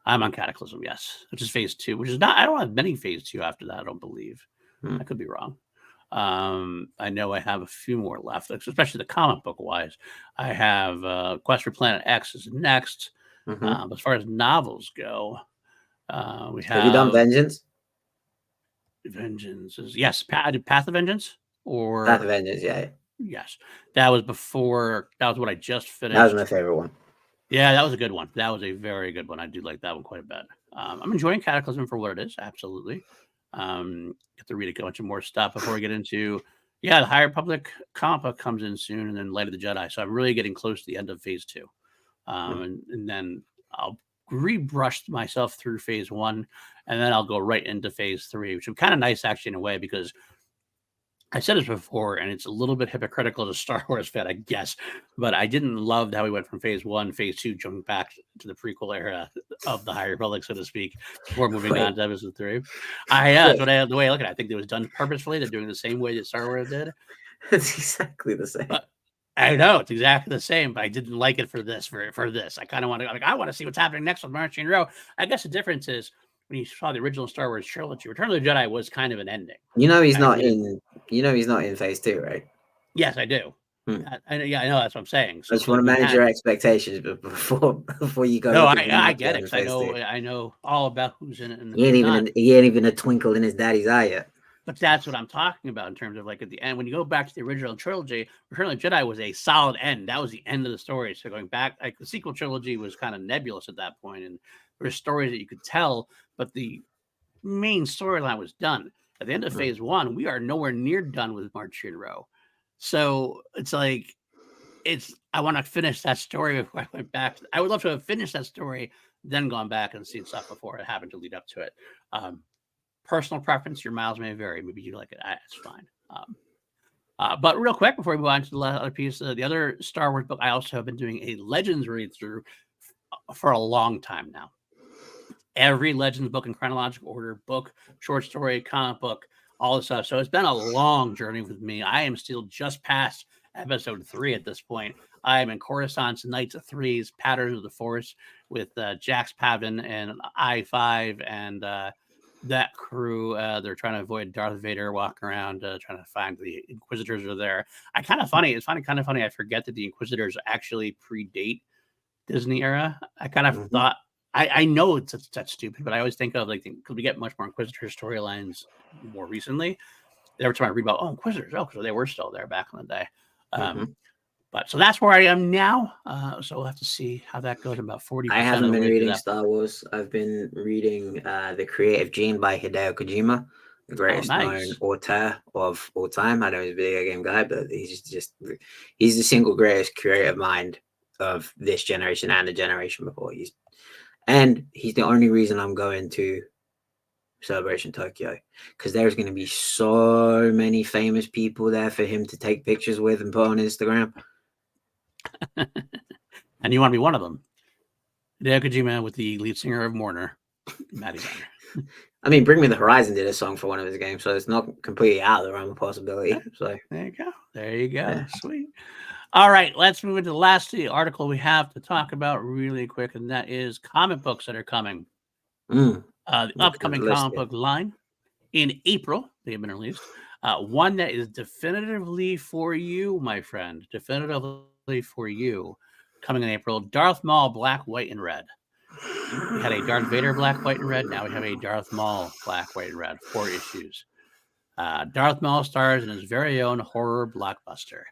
I'm on Cataclysm, yes, which is phase 2, which is not, I don't have many phase 2 after that, I don't believe. I could be wrong. I know I have a few more left, especially the comic book wise. I have Quest for Planet X is next. But as far as novels go, we have you done Vengeance? Vengeance is, yes, Path of Vengeance or Path of Vengeance, yeah. Yes, that was before. That was what I just finished. That was my favorite one. Yeah, that was a good one. That was a very good one. I do like that one quite a bit. I'm enjoying Cataclysm for what it is. Absolutely. Get to read a bunch of more stuff before we get into, the High Republic comic book comes in soon, and then Light of the Jedi. So I'm really getting close to the end of phase 2. And then I'll rebrush myself through phase 1, and then I'll go right into phase 3, which is kind of nice actually in a way, because I said this before, and it's a little bit hypocritical as a Star Wars fan, I guess, but I didn't love how we went from phase 1, phase 2, jumping back to the prequel era of the High Republic, so to speak, before moving on to episode 3. That's the way I look at it. I think it was done purposefully. They're doing the same way that Star Wars did. It's exactly the same. But I know it's exactly the same, but I didn't like it for this. For this, I kind of want to, I want to see what's happening next with Marching Row. I guess the difference is, when you saw the original Star Wars trilogy, Return of the Jedi was kind of an ending. He's not in. He's not in phase 2, right? Yes, I do. I know that's what I'm saying. So I just want to manage your expectations before you go. No, I get it. I know all about who's in it. He ain't even a twinkle in his daddy's eye yet. But that's what I'm talking about in terms of like at the end, when you go back to the original trilogy, Return of the Jedi was a solid end. That was the end of the story. So going back, like the sequel trilogy was kind of nebulous at that point, and there were stories that you could tell, but the main storyline was done. At the end of phase 1, we are nowhere near done with Marching Row. So it's like, I want to finish that story before I went back. I would love to have finished that story, then gone back and seen stuff before it happened to lead up to it. Personal preference, your miles may vary. Maybe you like it. It's fine. But real quick, before we move on to the other piece, the other Star Wars book, I also have been doing a Legends read through for a long time now. Every Legends book in chronological order, book, short story, comic book, all this stuff. So it's been a long journey with me. I am still just past episode 3 at this point. I am in Coruscant's Knights of Threes, Patterns of the Force, with Jax Pavin and I-5 and that crew. They're trying to avoid Darth Vader, walking around trying to find the Inquisitors are there. It's kind of funny. I forget that the Inquisitors actually predate Disney era. I kind of thought, I know that's stupid, but I always think of because we get much more Inquisitor storylines more recently. Every time I read about Inquisitors, because they were still there back in the day. But so that's where I am now. So we'll have to see how that goes. About 40%. I haven't been reading Star Wars. I've been reading The Creative Gene by Hideo Kojima, the greatest known auteur of all time. I know he's a video game guy, but he's the single greatest creative mind of this generation and the generation before. He's the only reason I'm going to Celebration Tokyo, because there's going to be so many famous people there for him to take pictures with and put on Instagram. And you want to be one of them. Hideo Kojima with the lead singer of Mourner, Matty. I mean, Bring Me the Horizon did a song for one of his games, so it's not completely out of the realm of possibility. So there you go. Yeah. Sweet. All right, let's move into the last article we have to talk about really quick, and that is comic books that are coming. The upcoming comic book line in April, they have been released. One that is definitively for you, my friend. Definitively for you. Coming in April, Darth Maul, Black, White, and Red. We had a Darth Vader Black, White, and Red. Now we have a Darth Maul Black, White, and Red. 4 issues. Darth Maul stars in his very own horror blockbuster.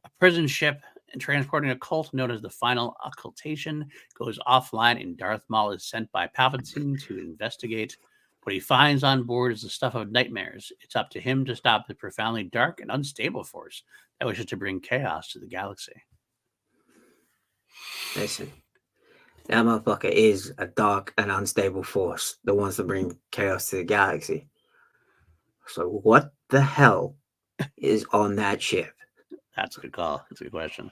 A prison ship and transporting a cult known as the Final Occultation goes offline, and Darth Maul is sent by Palpatine to investigate. What he finds on board is the stuff of nightmares. It's up to him to stop the profoundly dark and unstable force that wishes to bring chaos to the galaxy. Listen, that motherfucker is a dark and unstable force that wants to bring chaos to the galaxy. So what the hell is on that ship? That's a good call. That's a good question.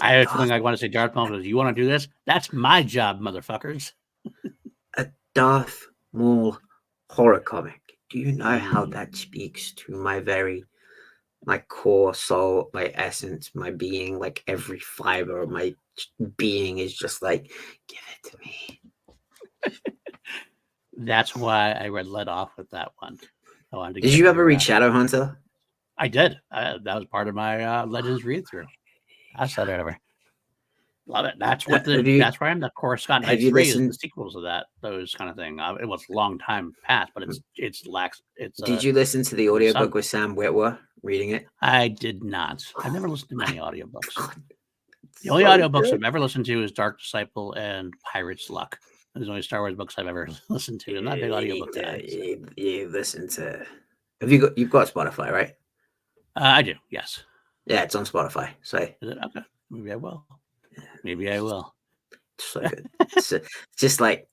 I have a feeling I want to say Darth Maul goes, you want to do this? That's my job, motherfuckers. A Darth Maul horror comic. Do you know how that speaks to my core soul, my essence, my being? Like every fiber of my being is just like, give it to me. That's why I led off with that one. Did you ever read Shadowhunter? I did. That was part of my Legends read through. I said it over. Love it. That's what that's where I'm the Coruscant Nights 3 is the sequels of that, those kind of thing. It was a long time past, but it's lax. Did you listen to the audiobook with Sam Witwer reading it? I did not. I've never listened to many audiobooks. The only audiobooks I've ever listened to is Dark Disciple and Pirate's Luck. Those are the only Star Wars books I've ever listened to. I'm not a big audiobook guy. You listen to... You've got Spotify, right? I do, yes. Yeah, it's on Spotify. So is it? Okay. Maybe I will. Maybe I will. It's so good. It's just like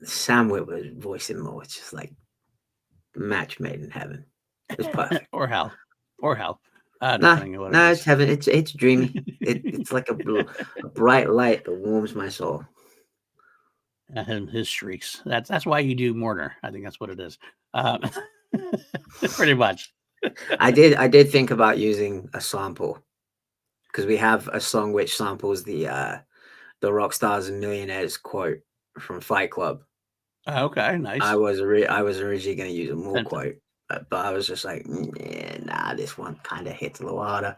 Sam Witwer's voice in more. It's just like match made in heaven. It's perfect. Or hell. No, it's heaven. It's dreamy. It's like a bright light that warms my soul. And his shrieks. That's why you do Mortar. I think that's what it is. Pretty much. I did think about using a sample, because we have a song which samples the rock stars and millionaires quote from Fight Club. Okay, nice. I was originally going to use a more quote, but I was just like, nah, this one kind of hits a little harder.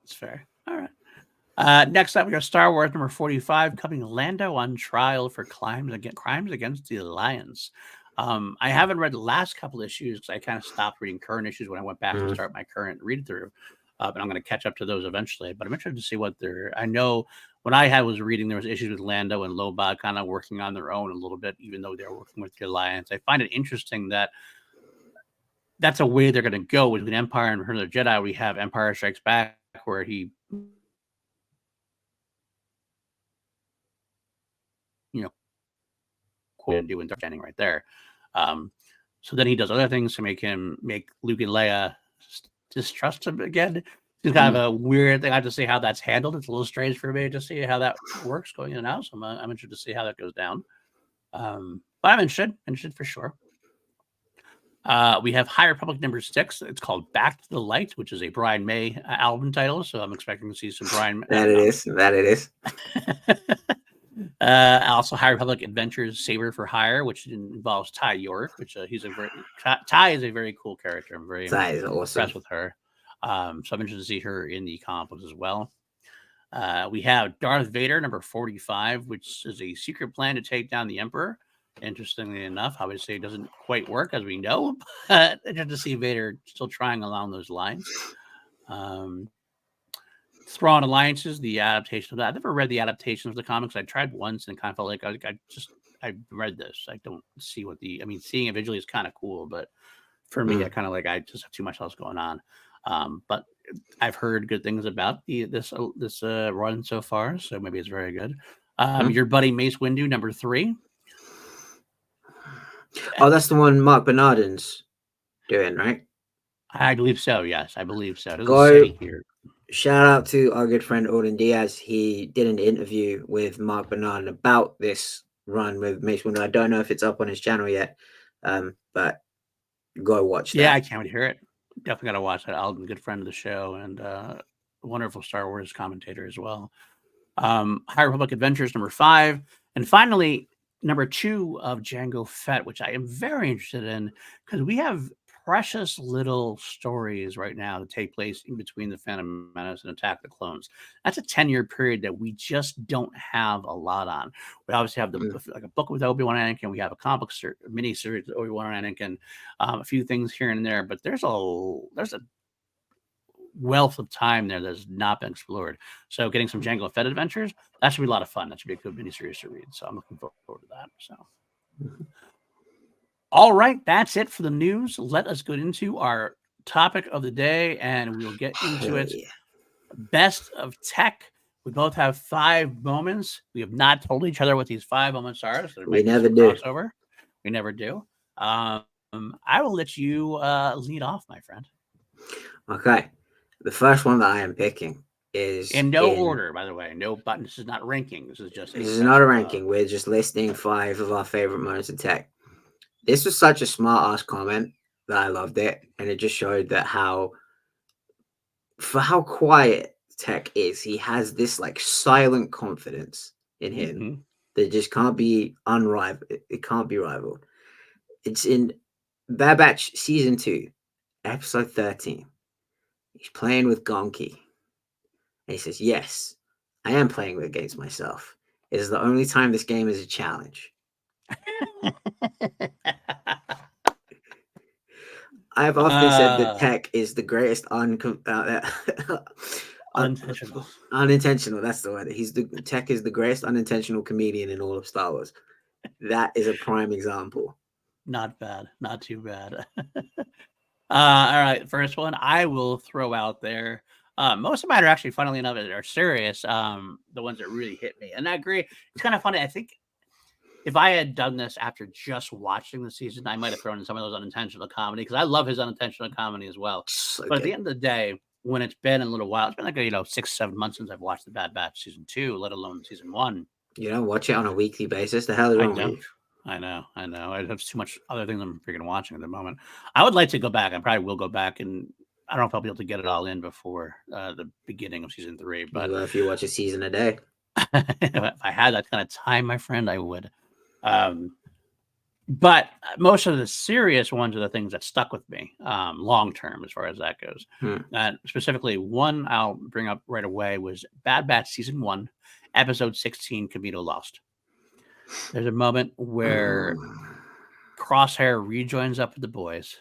That's fair. All right. Next up, we got Star Wars number 45, coming Lando on trial for crimes against the Alliance. I haven't read the last couple issues because I kind of stopped reading current issues when I went back to start my current read through. And I'm going to catch up to those eventually. But I'm interested to see what I know when I was reading, there was issues with Lando and Lobot kind of working on their own a little bit, even though they're working with the Alliance. I find it interesting that that's a way they're going to go with Empire and Return of the Jedi. We have Empire Strikes Back, where he, quote, doing standing right there. So then he does other things to make Luke and Leia distrust him again. It's kind of a weird thing. I have to see how that's handled. It's a little strange for me to see how that works going in and out. So I'm interested to see how that goes down. But I'm interested for sure. We have High Republic number 6. It's called Back to the Light, which is a Brian May album title. So I'm expecting to see some Brian. That it is. Also, High Republic Adventures Saber for Hire, which involves Ty York, which Ty is a very cool character. I'm very impressed with her. So I'm interested to see her in the comic books as well. We have Darth Vader number 45, which is a secret plan to take down the Emperor. Interestingly enough, obviously it doesn't quite work, as we know, but interested to see Vader still trying along those lines. Thrawn Alliances, the adaptation of that. I've never read the adaptation of the comics. I tried once and kind of felt like I read this. I don't see seeing it visually is kind of cool, but for me, I just have too much else going on. But I've heard good things about this run so far, so maybe it's very good. Your buddy Mace Windu number 3. Oh, that's the one Mark Bernardin's doing, right? I believe so. Yes, I believe so. Here. Shout out to our good friend Auden Diaz. He did an interview with Mark Bernardin about this run with Mace Windu. I don't know if it's up on his channel yet, but go watch that. Yeah, I can't wait to hear it. Definitely got to watch that. Alden, good friend of the show and a wonderful Star Wars commentator as well. High Republic Adventures number 5, and finally number 2 of Jango Fett, which I am very interested in because we have precious little stories right now that take place in between the Phantom Menace and Attack the Clones. That's a 10-year period that we just don't have a lot on. We obviously have a book with Obi-Wan Anakin. We have a comic mini series with Obi-Wan Anakin, a few things here and there, but there's a wealth of time there that's not been explored. So getting some Jango Fett adventures, that should be a lot of fun. That should be a good miniseries to read. So I'm looking forward to that. So. All right, that's it for the news. Let us go into our topic of the day, and we'll get into it. Yeah. Best of tech. We both have 5 moments. We have not told each other what these 5 moments are. So we never do. Crossover. We never do. I will let you lead off, my friend. Okay. The first one that I am picking is in no order, by the way. No button. This is not ranking. This is just. This is not a ranking. We're just listing 5 of our favorite moments of tech. This was such a smart ass comment that I loved it, and it just showed that how quiet tech is. He has this like silent confidence in him that just can't be unrivaled. It can't be rivaled. It's in Bad Batch season 2, episode 13. He's playing with Gonki. And he says, "Yes, I am playing against myself. It is the only time this game is a challenge." I've often said that tech is the greatest unintentional. That's the word. Tech is the greatest unintentional comedian in all of Star Wars. That is a prime example. Not bad. Not too bad. All right, first one I will throw out there. Most of mine are actually, funnily enough, are serious. The ones that really hit me, and I agree. It's kind of funny. I think if I had done this after just watching the season, I might have thrown in some of those unintentional comedy because I love his unintentional comedy as well. So but at the end of the day, when it's been a little while, it's been like 6-7 months since I've watched the Bad Batch season 2, let alone season 1. You don't watch it on a weekly basis. The hell is wrong with you? I know. I have too much other things I'm freaking watching at the moment. I would like to go back. I probably will go back, and I don't know if I'll be able to get it all in before the beginning of season 3. But well, if you watch a season a day, if I had that kind of time, my friend, I would. But most of the serious ones are the things that stuck with me long term, as far as that goes. Specifically, one I'll bring up right away was Bad Batch season 1, episode 16, Camino Lost. There's a moment where Crosshair rejoins up with the boys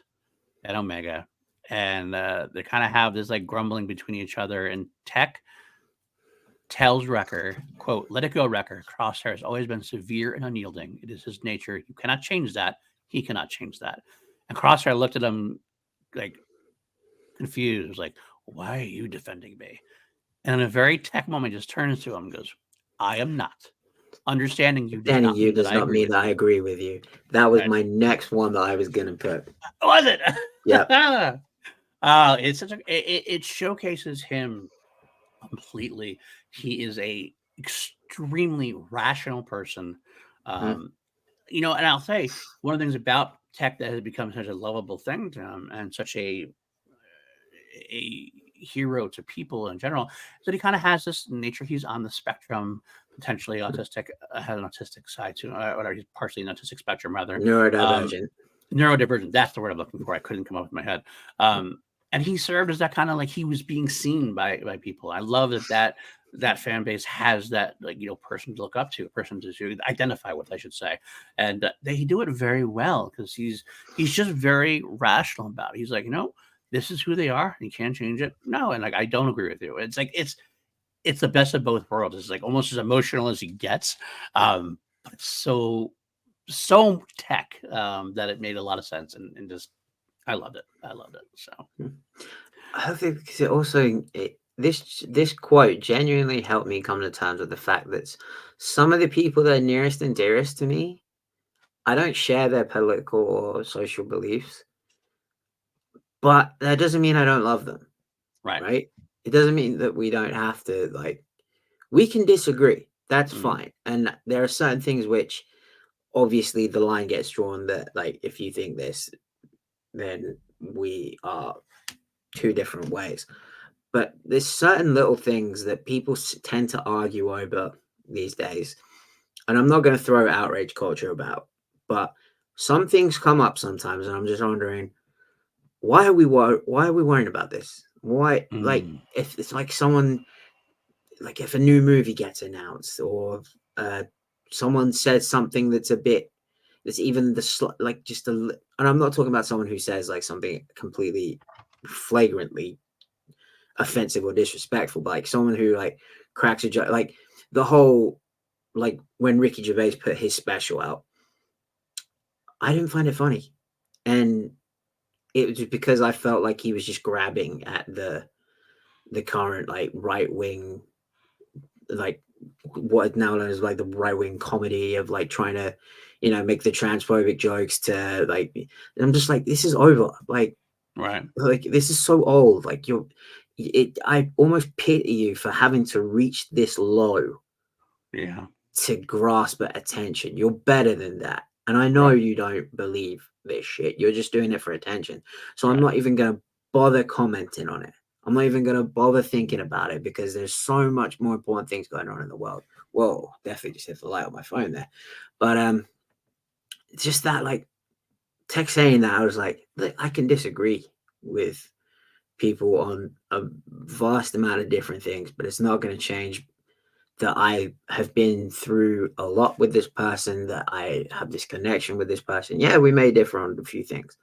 at Omega, and they kind of have this like grumbling between each other, and Tech tells Wrecker, quote, "Let it go, Wrecker. Crosshair has always been severe and unyielding. It is his nature. You cannot change that. He cannot change that." And Crosshair looked at him like confused. It was like, "Why are you defending me?" And in a very Tech moment, just turns to him and goes, "I am not. Understanding you does not mean that I agree with you." That was my next one that I was going to put. Was it? Yeah. It's such it showcases him completely. He is a extremely rational person. And I'll say one of the things about Tech that has become such a lovable thing to him and such a hero to people in general is that he kind of has this nature. He's on the spectrum, potentially autistic, has an autistic side to whatever. He's partially an autistic spectrum, rather. Neurodivergent. That's the word I'm looking for. I couldn't come up with my head. And he served as that kind of like he was being seen by people. I love that fan base has that person to look up to, a person to identify with, I should say. And they do it very well because he's just very rational about it. He's like, this is who they are. You can't change it. No, and I don't agree with you. It's like it's the best of both worlds. It's like almost as emotional as he gets, but it's so Tech that it made a lot of sense and just I loved it. So I think because it also this quote genuinely helped me come to terms with the fact that some of the people that are nearest and dearest to me, I don't share their political or social beliefs, but that doesn't mean I don't love them. Right? It doesn't mean that we don't have to we can disagree. That's fine. And there are certain things which obviously the line gets drawn that if you think this, then we are two different ways. But there's certain little things that people tend to argue over these days. And I'm not going to throw outrage culture about, but some things come up sometimes. And I'm just wondering, why are we worrying about this? Why, if it's someone, if a new movie gets announced or someone says something that's even and I'm not talking about someone who says something completely flagrantly offensive or disrespectful, but like someone who like cracks a joke, like the whole, like when Ricky Gervais put his special out, I didn't find it funny, and it was just because I felt like he was just grabbing at the current like right wing, like what now known as like the right wing comedy of like trying to, make the transphobic jokes to like. I'm just like, this is over. Right. Like this is so old. Like I almost pity you for having to reach this low Yeah. to grasp at attention. You're better than that. And I know Right. you don't believe this shit. You're just doing it for attention. So I'm Right. not even going to bother commenting on it. I'm not even going to bother thinking about it because there's so much more important things going on in the world. Whoa, definitely just hit the light on my phone there. But just that, like, Tech saying that, I was like, I can disagree with people on a vast amount of different things, but it's not going to change that I have been through a lot with this person, that I have this connection with this person. Yeah, we may differ on a few things,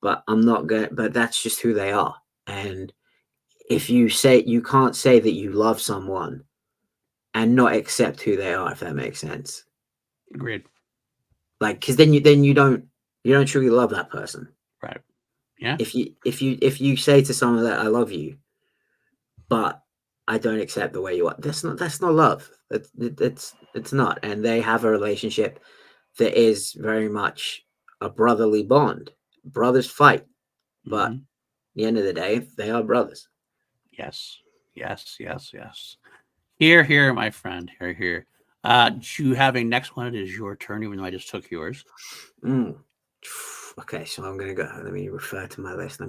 but I'm not going, but that's just who they are. And if you can't say that you love someone and not accept who they are, if that makes sense. Agreed. Like, cause then you don't truly love that person. Right. Yeah. If you say to someone that I love you, but I don't accept the way you are, that's not love. It's not. And they have a relationship that is very much a brotherly bond. Brothers fight, but at the end of the day, they are brothers. Yes. Yes. Yes. Yes. Here, my friend. Here. Do you have a next one? It is your turn, even though I just took yours. Okay, so I'm gonna go. Let me refer to my list.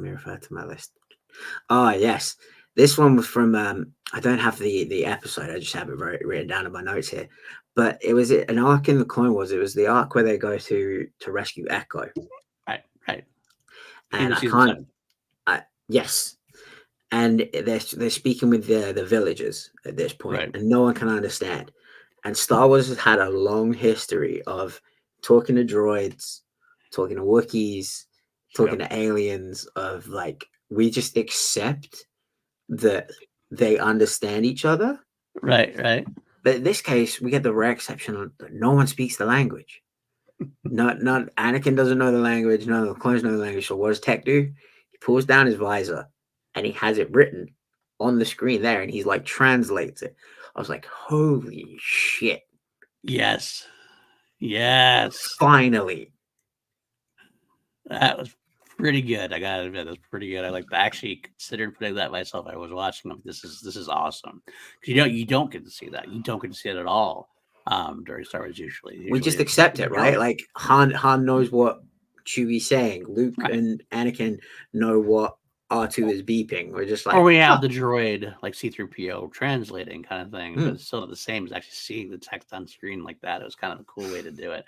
Ah, yes. This one was from I don't have the episode, I just have it written down in my notes here. But it was an arc in the Clone Wars. It was the arc where they go to rescue Echo. Right. And In I season can't 7. yes. And they're speaking with the villagers at this point, Right. and no one can understand. And Star Wars has had a long history of talking to droids, talking to Wookiees, talking to aliens, of like, we just accept that they understand each other. Right. But in this case, we get the rare exception that no one speaks the language. Not Anakin doesn't know the language, none of the clones know the language. So what does Tech do? He pulls down his visor and he has it written on the screen there, and he's like translates it. I was like, holy shit. Yes. Finally. That was pretty good. I gotta admit, that's pretty good. I actually considered putting that myself. I was watching them. This is awesome. You don't get to see that. You don't get to see it at all during Star Wars. Usually We just it's accept it, right? no. Like Han knows what Chewie's saying. Luke Right. and Anakin know what R2 is beeping. We're just Or like, we have the droid like C-3PO translating kind of thing, but hmm. it's still not the same as actually seeing the text on screen like that. It was kind of a cool way to do it.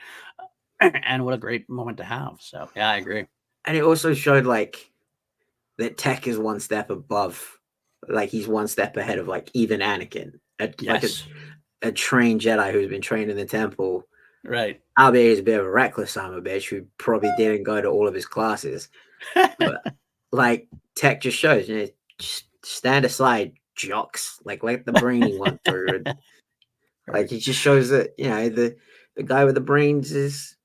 And what a great moment to have. So yeah, I agree. And it also showed like that Tech is one step above, like he's one step ahead of like even Anakin, like Yes. a trained Jedi who's been trained in the temple. Right. Albeit he's a bit of a reckless son of a bitch who probably didn't go to all of his classes. But like Tech just shows, just stand aside, jocks. Like let the brainy one through. Like it just shows that the guy with the brains is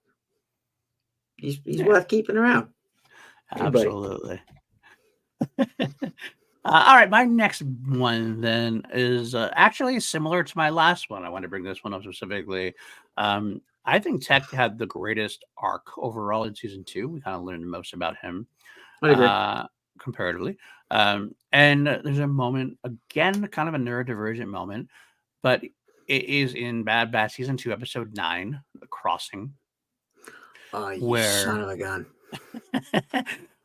he's worth keeping around. Anybody. Absolutely. All right, my next one then is actually similar to my last one. I want to bring this one up specifically. I think Tech had the greatest arc overall in season 2. We kind of learned the most about him I agree. comparatively. And there's a moment, again, kind of a neurodivergent moment, but it is in Bad Batch season 2, episode 9, The Crossing. Oh, you son Where of a gun.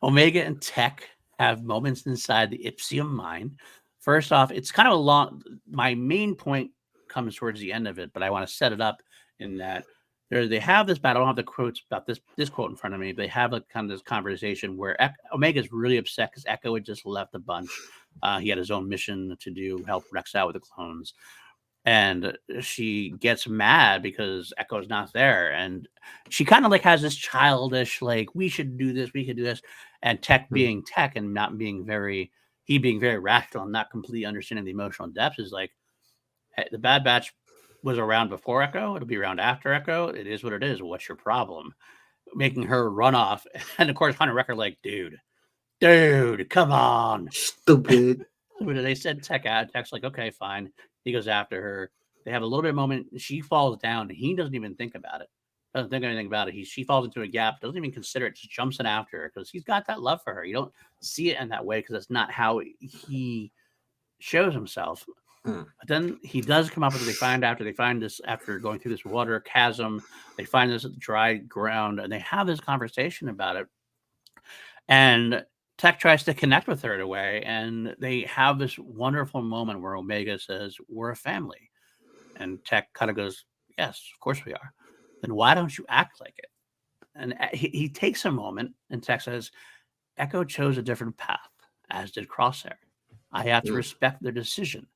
Omega and Tech have moments inside the Ipsium mine. First off, it's kind of a long. My main point comes towards the end of it, but I want to set it up in that they have this battle. I don't have the quotes about this quote in front of me. They have like kind of this conversation where Omega's really upset because Echo had just left the bunch. He had his own mission to do, help Rex out with the clones. And she gets mad because Echo's not there. And she kind of like has this childish, like, we should do this, we could do this. And Tech being Tech and not being very he being very rational and not completely understanding the emotional depths is like, hey, the Bad Batch was around before Echo. It'll be around after Echo. It is what it is. What's your problem? Making her run off. And of course, Hunter Wrecker, like, dude, come on. Stupid. They said Tech out. Tech's like, okay, fine. He goes after her. They have a little bit of moment. She falls down. He doesn't even think about it. Doesn't think anything about it. She falls into a gap. Doesn't even consider it. Just jumps in after her because he's got that love for her. You don't see it in that way because that's not how he shows himself. But then he does come up with it. They find this after going through this water chasm. They find this dry ground and they have this conversation about it. And Tech tries to connect with her in a way, and they have this wonderful moment where Omega says, "We're a family," and Tech kind of goes, "Yes, of course we are. Then why don't you act like it?" And he takes a moment, and Tech says, "Echo chose a different path, as did Crosshair. I have to respect their decision.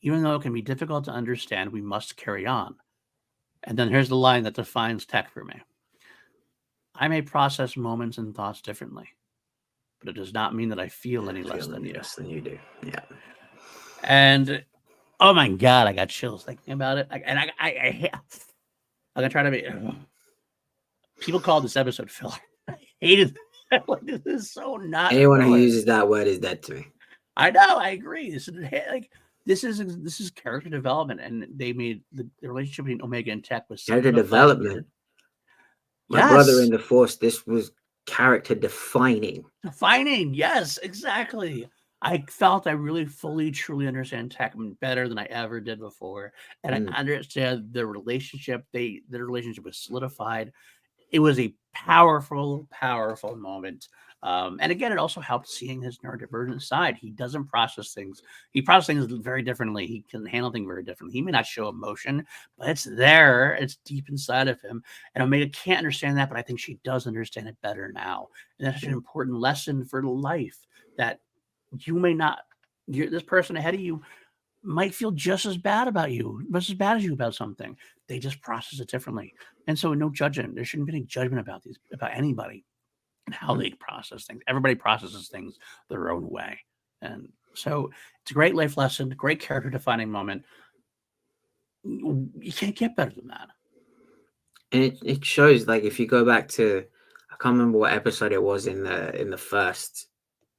Even though it can be difficult to understand, we must carry on." And then here's the line that defines Tech for me. "I may process moments and thoughts differently, but it does not mean that I feel any less than you." Less than you do. Yeah. And oh my God, I got chills thinking about it. I'm gonna try to be. People call this episode filler. I hated that. Like, this is so not. Anyone who uses that word is dead to me. I know. I agree. This is character development, and they made the relationship between Omega and Tech was character development. My brother in the Force. This was character defining. Yes, exactly. I felt I really fully, truly understand Tech better than I ever did before, and I understand the relationship. Their relationship was solidified. It was a powerful, powerful moment. And again, it also helped seeing his neurodivergent side. He doesn't process things. He processes things very differently. He can handle things very differently. He may not show emotion, but it's there. It's deep inside of him. And Omega can't understand that, but I think she does understand it better now. And that's an important lesson for life, that you may not, this person ahead of you might feel just as bad about you, just as bad as you about something. They just process it differently. And so no judgment. There shouldn't be any judgment about anybody and how they process things. Everybody processes things their own way. And so it's a great life lesson, great character defining moment. You can't get better than that. And it shows, like, if you go back to, I can't remember what episode it was in the first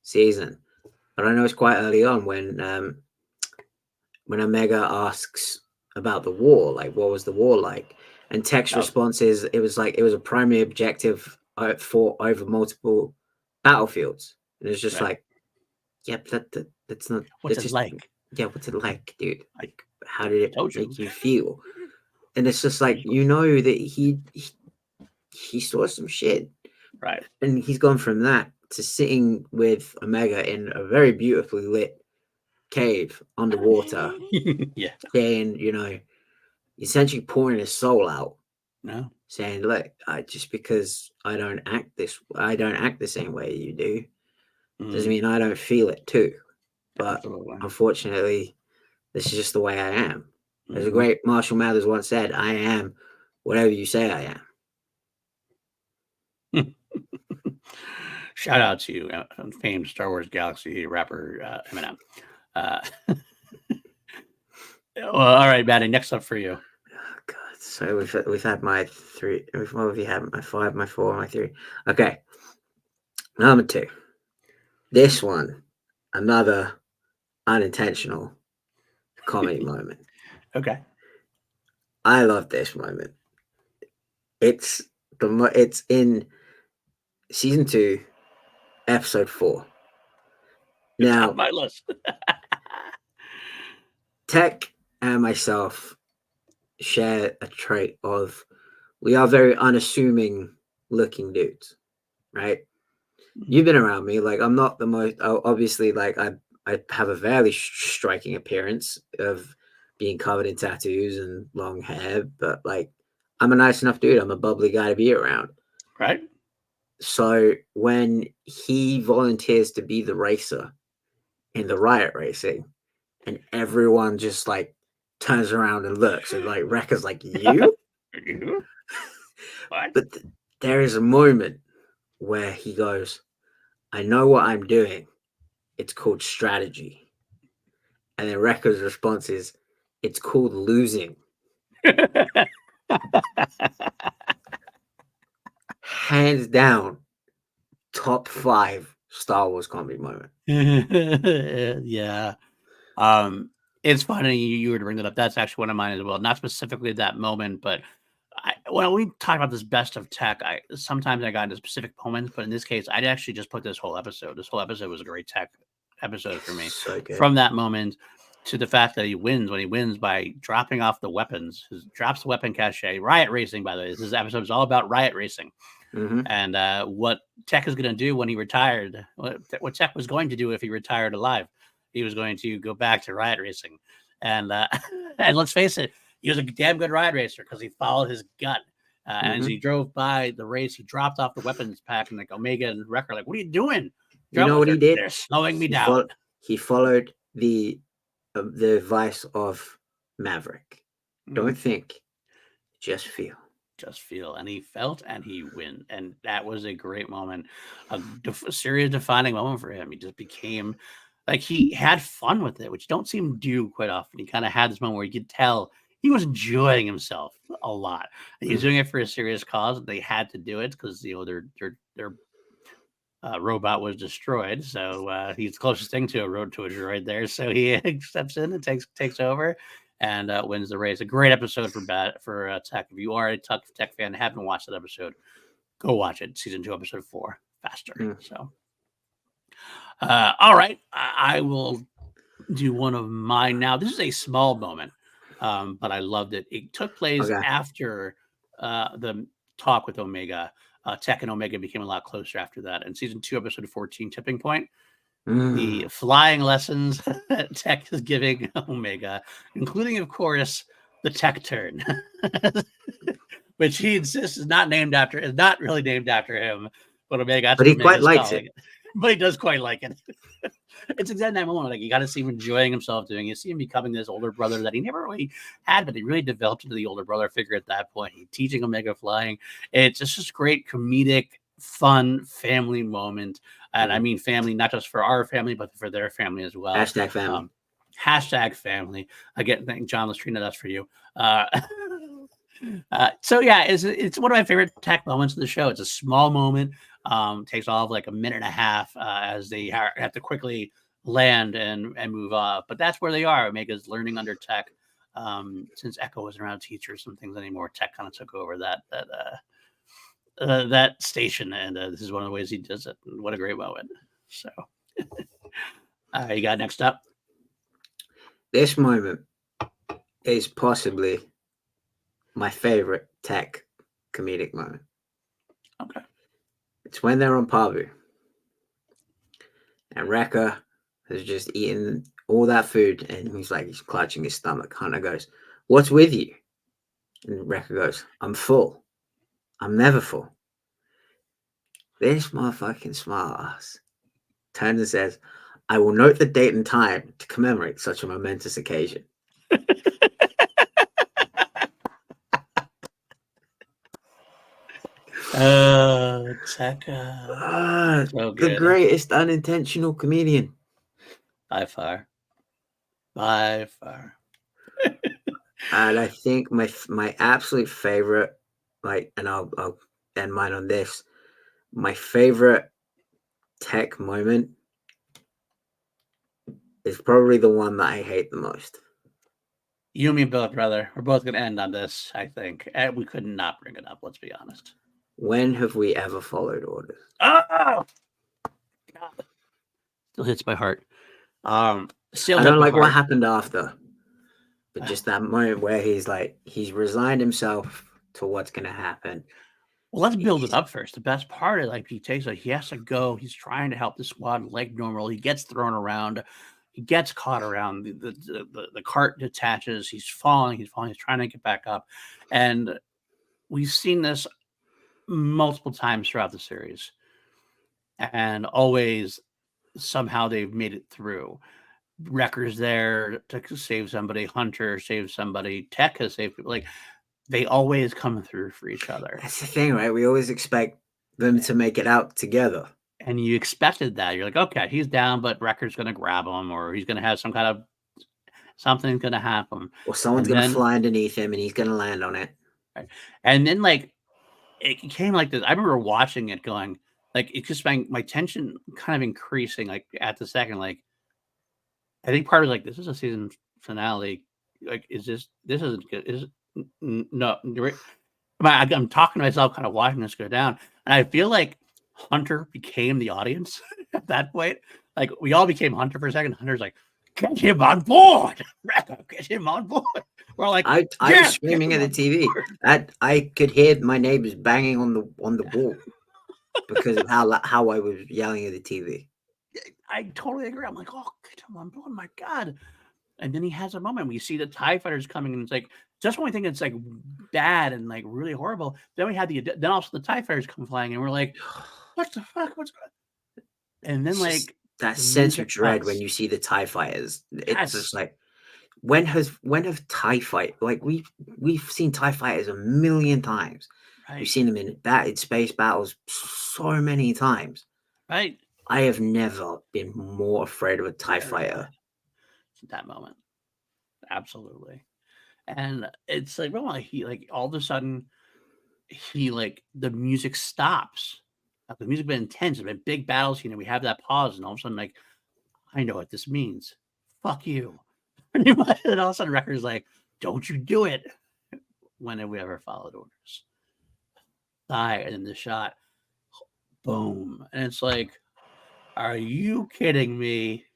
season, but I know it's quite early on when Omega asks about the war, like, what was the war like? And Tech's response is, it was a primary objective fought over multiple battlefields. And it's just like, yeah, that's not. What's it like? Yeah, what's it like, dude? Like, how did it make you feel? And it's just like, that he saw some shit, right? And he's gone from that to sitting with Omega in a very beautifully lit cave underwater, saying, essentially pouring his soul out. No, saying, look, just because I don't act the same way you do, doesn't mean I don't feel it too. But unfortunately, this is just the way I am. As a great Marshall Mathers once said, I am whatever you say I am. Shout out to famed Star Wars Galaxy rapper Eminem. Well, all right, Matty, next up for you. Oh, God. So we've had my three. What have you had? My 5, my 4, my 3. Okay. Number 2. This one, another unintentional comedy moment. Okay. I love this moment. It's in season 2, episode 4. Now, on my list. Tech and myself share a trait of, we are very unassuming looking dudes, right? You've been around me, like, I'm not the most, obviously, like, I have a very striking appearance of being covered in tattoos and long hair, but, like, I'm a nice enough dude. I'm a bubbly guy to be around. Right. So when he volunteers to be the racer in the riot racing, and everyone just, like, turns around and looks, and, like, Wrecker's like, you? What? But there is a moment where he goes, I know what I'm doing, it's called strategy. And then Rekka's response is, it's called losing. Hands down, top 5 Star Wars comedy moment. Yeah. It's funny you were to bring that up. That's actually one of mine as well. Not specifically that moment, but when we talk about this best of tech, sometimes I got into specific moments, but in this case, I'd actually just put this whole episode. This whole episode was a great tech episode for me. So good. From that moment to the fact that he wins by dropping off the weapons, drops the weapon cache. Riot racing, by the way. This episode is all about riot racing. Mm-hmm. And what Tech is going to do when he retired, what Tech was going to do if he retired alive. He was going to go back to riot racing. And and let's face it, he was a damn good riot racer because he followed his gut. And as he drove by the race, he dropped off the weapons pack, and like Omega and Wrecker are like, what are you doing? You know what he did? They're slowing me down. He followed the advice of Maverick. Don't think, just feel. And he felt, and he win, and that was a great moment, a serious defining moment for him. He just became like, he had fun with it, which you don't see him do quite often. He kind of had this moment where you could tell he was enjoying himself a lot. And he was doing it for a serious cause. They had to do it because their robot was destroyed, so he's the closest thing to a road to a droid there. So he steps in and takes over. And wins the race. A great episode for Tech. If you are a Tech fan and haven't watched that episode, go watch it. Season 2, episode 4, faster. So, all right, I will do one of mine now. This is a small moment, but I loved it. It took place after the talk with Omega. Tech and Omega became a lot closer after that. And season 2, episode 14, Tipping Point. The flying lessons Tech is giving Omega, including, of course, the Tech turn, which he insists is not really named after him, but Omega. But he quite likes it. But he does quite like it. It's exactly that moment. Like, you got to see him enjoying himself doing it. You see him becoming this older brother that he never really had, but he really developed into the older brother figure at that point. He's teaching Omega flying. It's just great comedic, fun family moment. And I mean family, not just for our family, but for their family as well. Hashtag family. Hashtag family. Again, thank John Lastrina. That's for you. So yeah, it's one of my favorite Tech moments of the show. It's a small moment. Takes all of like a minute and a half as they have to quickly land and move off. But that's where they are. Omega's learning under Tech. Since Echo wasn't around to teach her some things anymore, Tech kind of took over that station, and this is one of the ways he does it. What a great moment. So you got next up. This moment is possibly my favorite Tech comedic moment. Okay. It's when they're on Pabu and Wrecker has just eaten all that food, and he's clutching his stomach. Hunter goes, "What's with you?" And Wrecker goes, "I'm full. I'm never full." This motherfucking smart ass turns and says, "I will note the date and time to commemorate such a momentous occasion." Tech. The greatest unintentional comedian. By far. And I think my absolute favorite, and I'll end mine on this. My favorite Tech moment is probably the one that I hate the most. You and me both, brother. We're both going to end on this, I think. We could not bring it up, let's be honest. When have we ever followed orders? Oh! God. Still hits my heart. I don't like what happened after. But just that moment where he's resigned himself to what's going to happen. Well, let's build it up first. The best part is he has to go. He's trying to help the squad like normal. He gets thrown around. He gets caught around. The cart detaches. He's falling. He's trying to get back up. And we've seen this multiple times throughout the series. And always, somehow, they've made it through. Wrecker's there to save somebody. Hunter saves somebody. Tech has saved people. They always come through for each other. That's the thing, right? We always expect them to make it out together. and you expected that. You're like, okay, he's down, but Record's going to grab him, or he's going to have some kind of something's going to happen, or someone's and going to then fly underneath him and he's going to land on it. right, and then like it came like this. I remember watching it, going like it just my tension kind of increasing like at the second. Like I think part of like this is a season finale. Like is this isn't good? Is no? I'm talking to myself, kind of watching this go down, and I feel like Hunter became the audience at that point. Like we all became Hunter for a second. Hunter's like, "Get him on board, get him on board." We're like, I was screaming at the TV. I could hear my neighbors banging on the wall because of how I was yelling at the TV. I totally agree. I'm like, "Oh, get him on board, my God!" And then he has a moment. We see the TIE fighters coming, and it's like just when we think it's like bad and like really horrible. Then we had then also the TIE fighters come flying, and we're like, "What the fuck? What's going?" And then like that the sense of dread cuts. when you see the TIE fighters. It's Yes. just like when have TIE fight, like we've seen TIE fighters a million times. Right. We've seen them in space battles so many times. Right. I have never been more afraid of a TIE fighter. That moment. Absolutely. And it's like, well, he like all of a sudden he like the music stops. Like, the music been intense, it's been big battles, we have that pause, and all of a sudden, like, I know what this means. Fuck you. And all of a sudden Record's like, don't you do it. When have we ever followed orders? And then the shot, boom. And it's like, are you kidding me?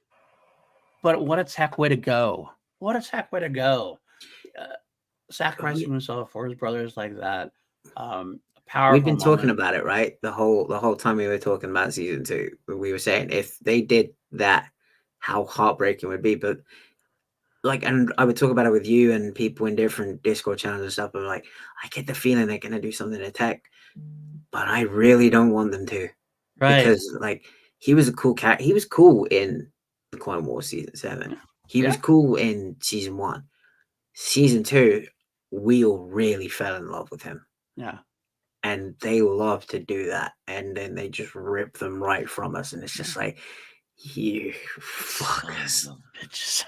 But what a tech way to go. What a tech way to go. Sacrificing himself for his brothers like that. Powerful We've been talking moment. about it, right? The whole time we were talking about season 2, we were saying if they did that, how heartbreaking it would be. But like, and I would talk about it with you and people in different Discord channels and stuff. But like, I get the feeling they're gonna do something to Tech, but I really don't want them to, Right? Because like he was a cool cat. He was cool in the Clone Wars season 7. He was cool in season 1. Season 2, we all really fell in love with him. Yeah. And they love to do that, and then they just rip them right from us, and it's just like, you fuckers. Bitches.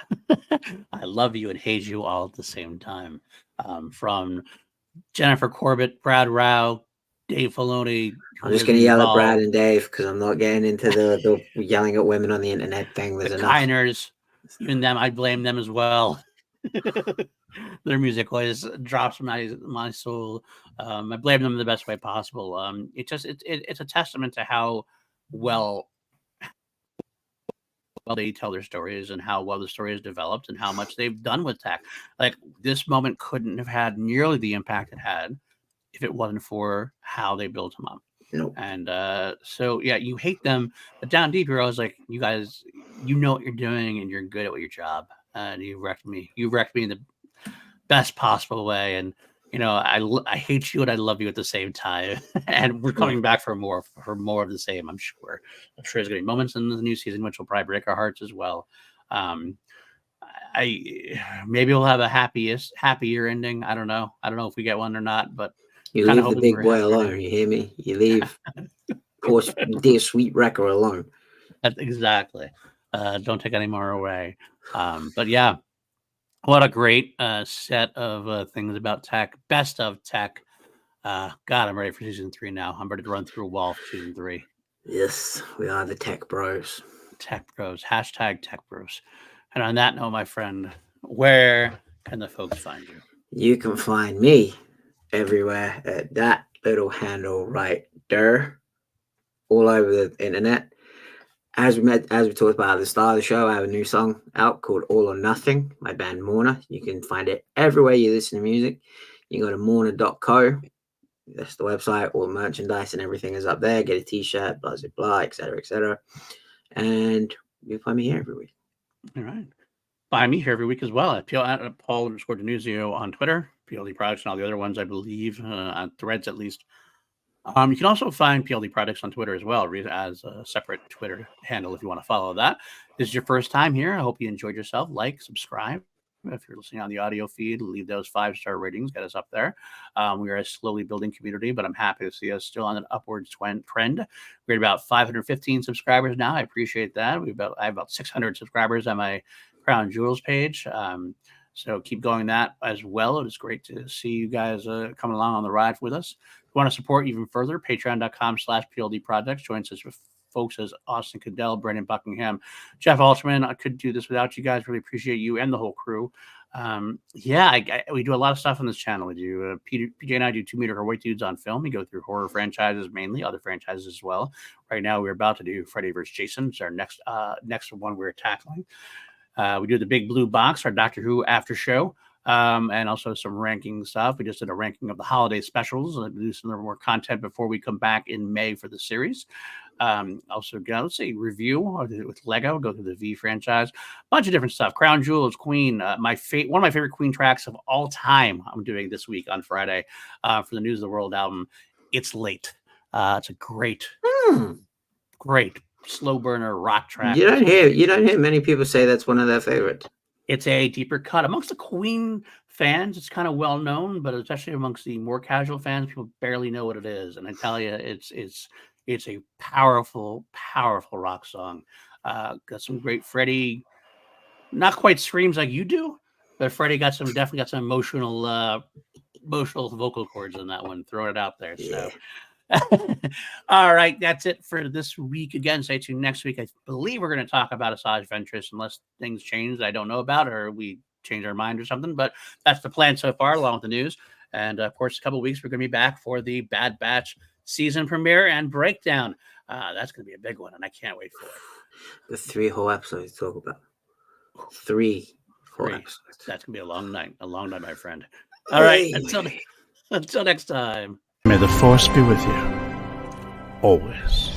I love you and hate you all at the same time. From Jennifer Corbett, Brad Rao, Dave Filoni. I'm just gonna yell at Brad and Dave because I'm not getting into the yelling at women on the internet thing. There's enough. Kiners, even them, I blame them as well. Their music always drops my soul. I blame them in the best way possible. It's a testament to how well they tell their stories and how well the story is developed and how much they've done with tech. Like this moment couldn't have had nearly the impact it had if it wasn't for how they built them up. Nope. And so yeah, you hate them, but down deep you're always like, you guys, you know what you're doing and you're good at your job. And you wrecked me in the best possible way. And I hate you and I love you at the same time. And we're coming back for more of the same. I'm sure there's gonna be moments in the new season which will probably break our hearts as well. Maybe we'll have a happier ending. I don't know if we get one or not, but you leave the big boy alone. You hear me? You leave poor dear sweet Wrecker alone. That's exactly. Don't take any more away. But yeah, what a great set of things about tech. Best of tech. God, I'm ready for season 3 now. I'm ready to run through a wall for season 3. Yes, we are the tech bros. Tech bros. Hashtag tech bros. And on that note, my friend, where can the folks find you? You can find me everywhere at that little handle right there, all over the internet. As we talked about at the start of the show, I have a new song out called All or Nothing, my band Morna. You can find it everywhere you listen to music. You go to morna.co. That's the website. All the merchandise and everything is up there. Get a t-shirt, blah, blah, blah, etc., etc. And you'll find me here every week. All right. Find me here every week as well at Paul_Denuzio on Twitter, PLD Products and all the other ones, I believe, on Threads at least. You can also find PLD Products on Twitter as well, as a separate Twitter handle if you want to follow that. This is your first time here. I hope you enjoyed yourself. Like, subscribe. If you're listening on the audio feed, leave those 5-star ratings, get us up there. We are a slowly building community, but I'm happy to see us still on an upwards trend. We're at about 515 subscribers now. I appreciate that. I have about 600 subscribers on my Crown Jewels page. So keep going that as well. It is great to see you guys coming along on the ride with us. If you want to support even further, patreon.com/PLD Projects. Join us with folks as Austin Cadell, Brandon Buckingham, Jeff Altman. I couldn't do this without you guys. Really appreciate you and the whole crew. We do a lot of stuff on this channel. We do PJ and I do 2 Meter White Dudes on Film. We go through horror franchises mainly, other franchises as well. Right now, we're about to do Freddy vs. Jason. It's our next one we're tackling. We do the Big Blue Box, our Doctor Who after show, and also some ranking stuff. We just did a ranking of the holiday specials and do some more content before we come back in May for the series. Also, let's say review with Lego, go through the V franchise, bunch of different stuff. Crown Jewels, Queen, one of my favorite Queen tracks of all time. I'm doing this week on Friday for the News of the World album. It's Late. It's a great slow burner rock track. You don't hear many people say that's one of their favorites. It's a deeper cut amongst the Queen fans. It's kind of well known, but especially amongst the more casual fans, people barely know what it is. And I tell you, it's a powerful rock song. Got some great Freddie, not quite screams like you do, but Freddie definitely got some emotional vocal cords in that one. Throwing it out there. Yeah. So. All right, that's it for this week. Again, stay tuned next week. I believe we're going to talk about Assaj Ventress unless things change I don't know about or we change our mind or something, but that's the plan so far along with the news. And of course, a couple of weeks we're going to be back for the Bad Batch season premiere and breakdown. That's going to be a big one and I can't wait for it. The 3 whole episodes to talk about. 3 whole episodes. That's going to be a long night, my friend. All right, until next time. May the Force be with you, always.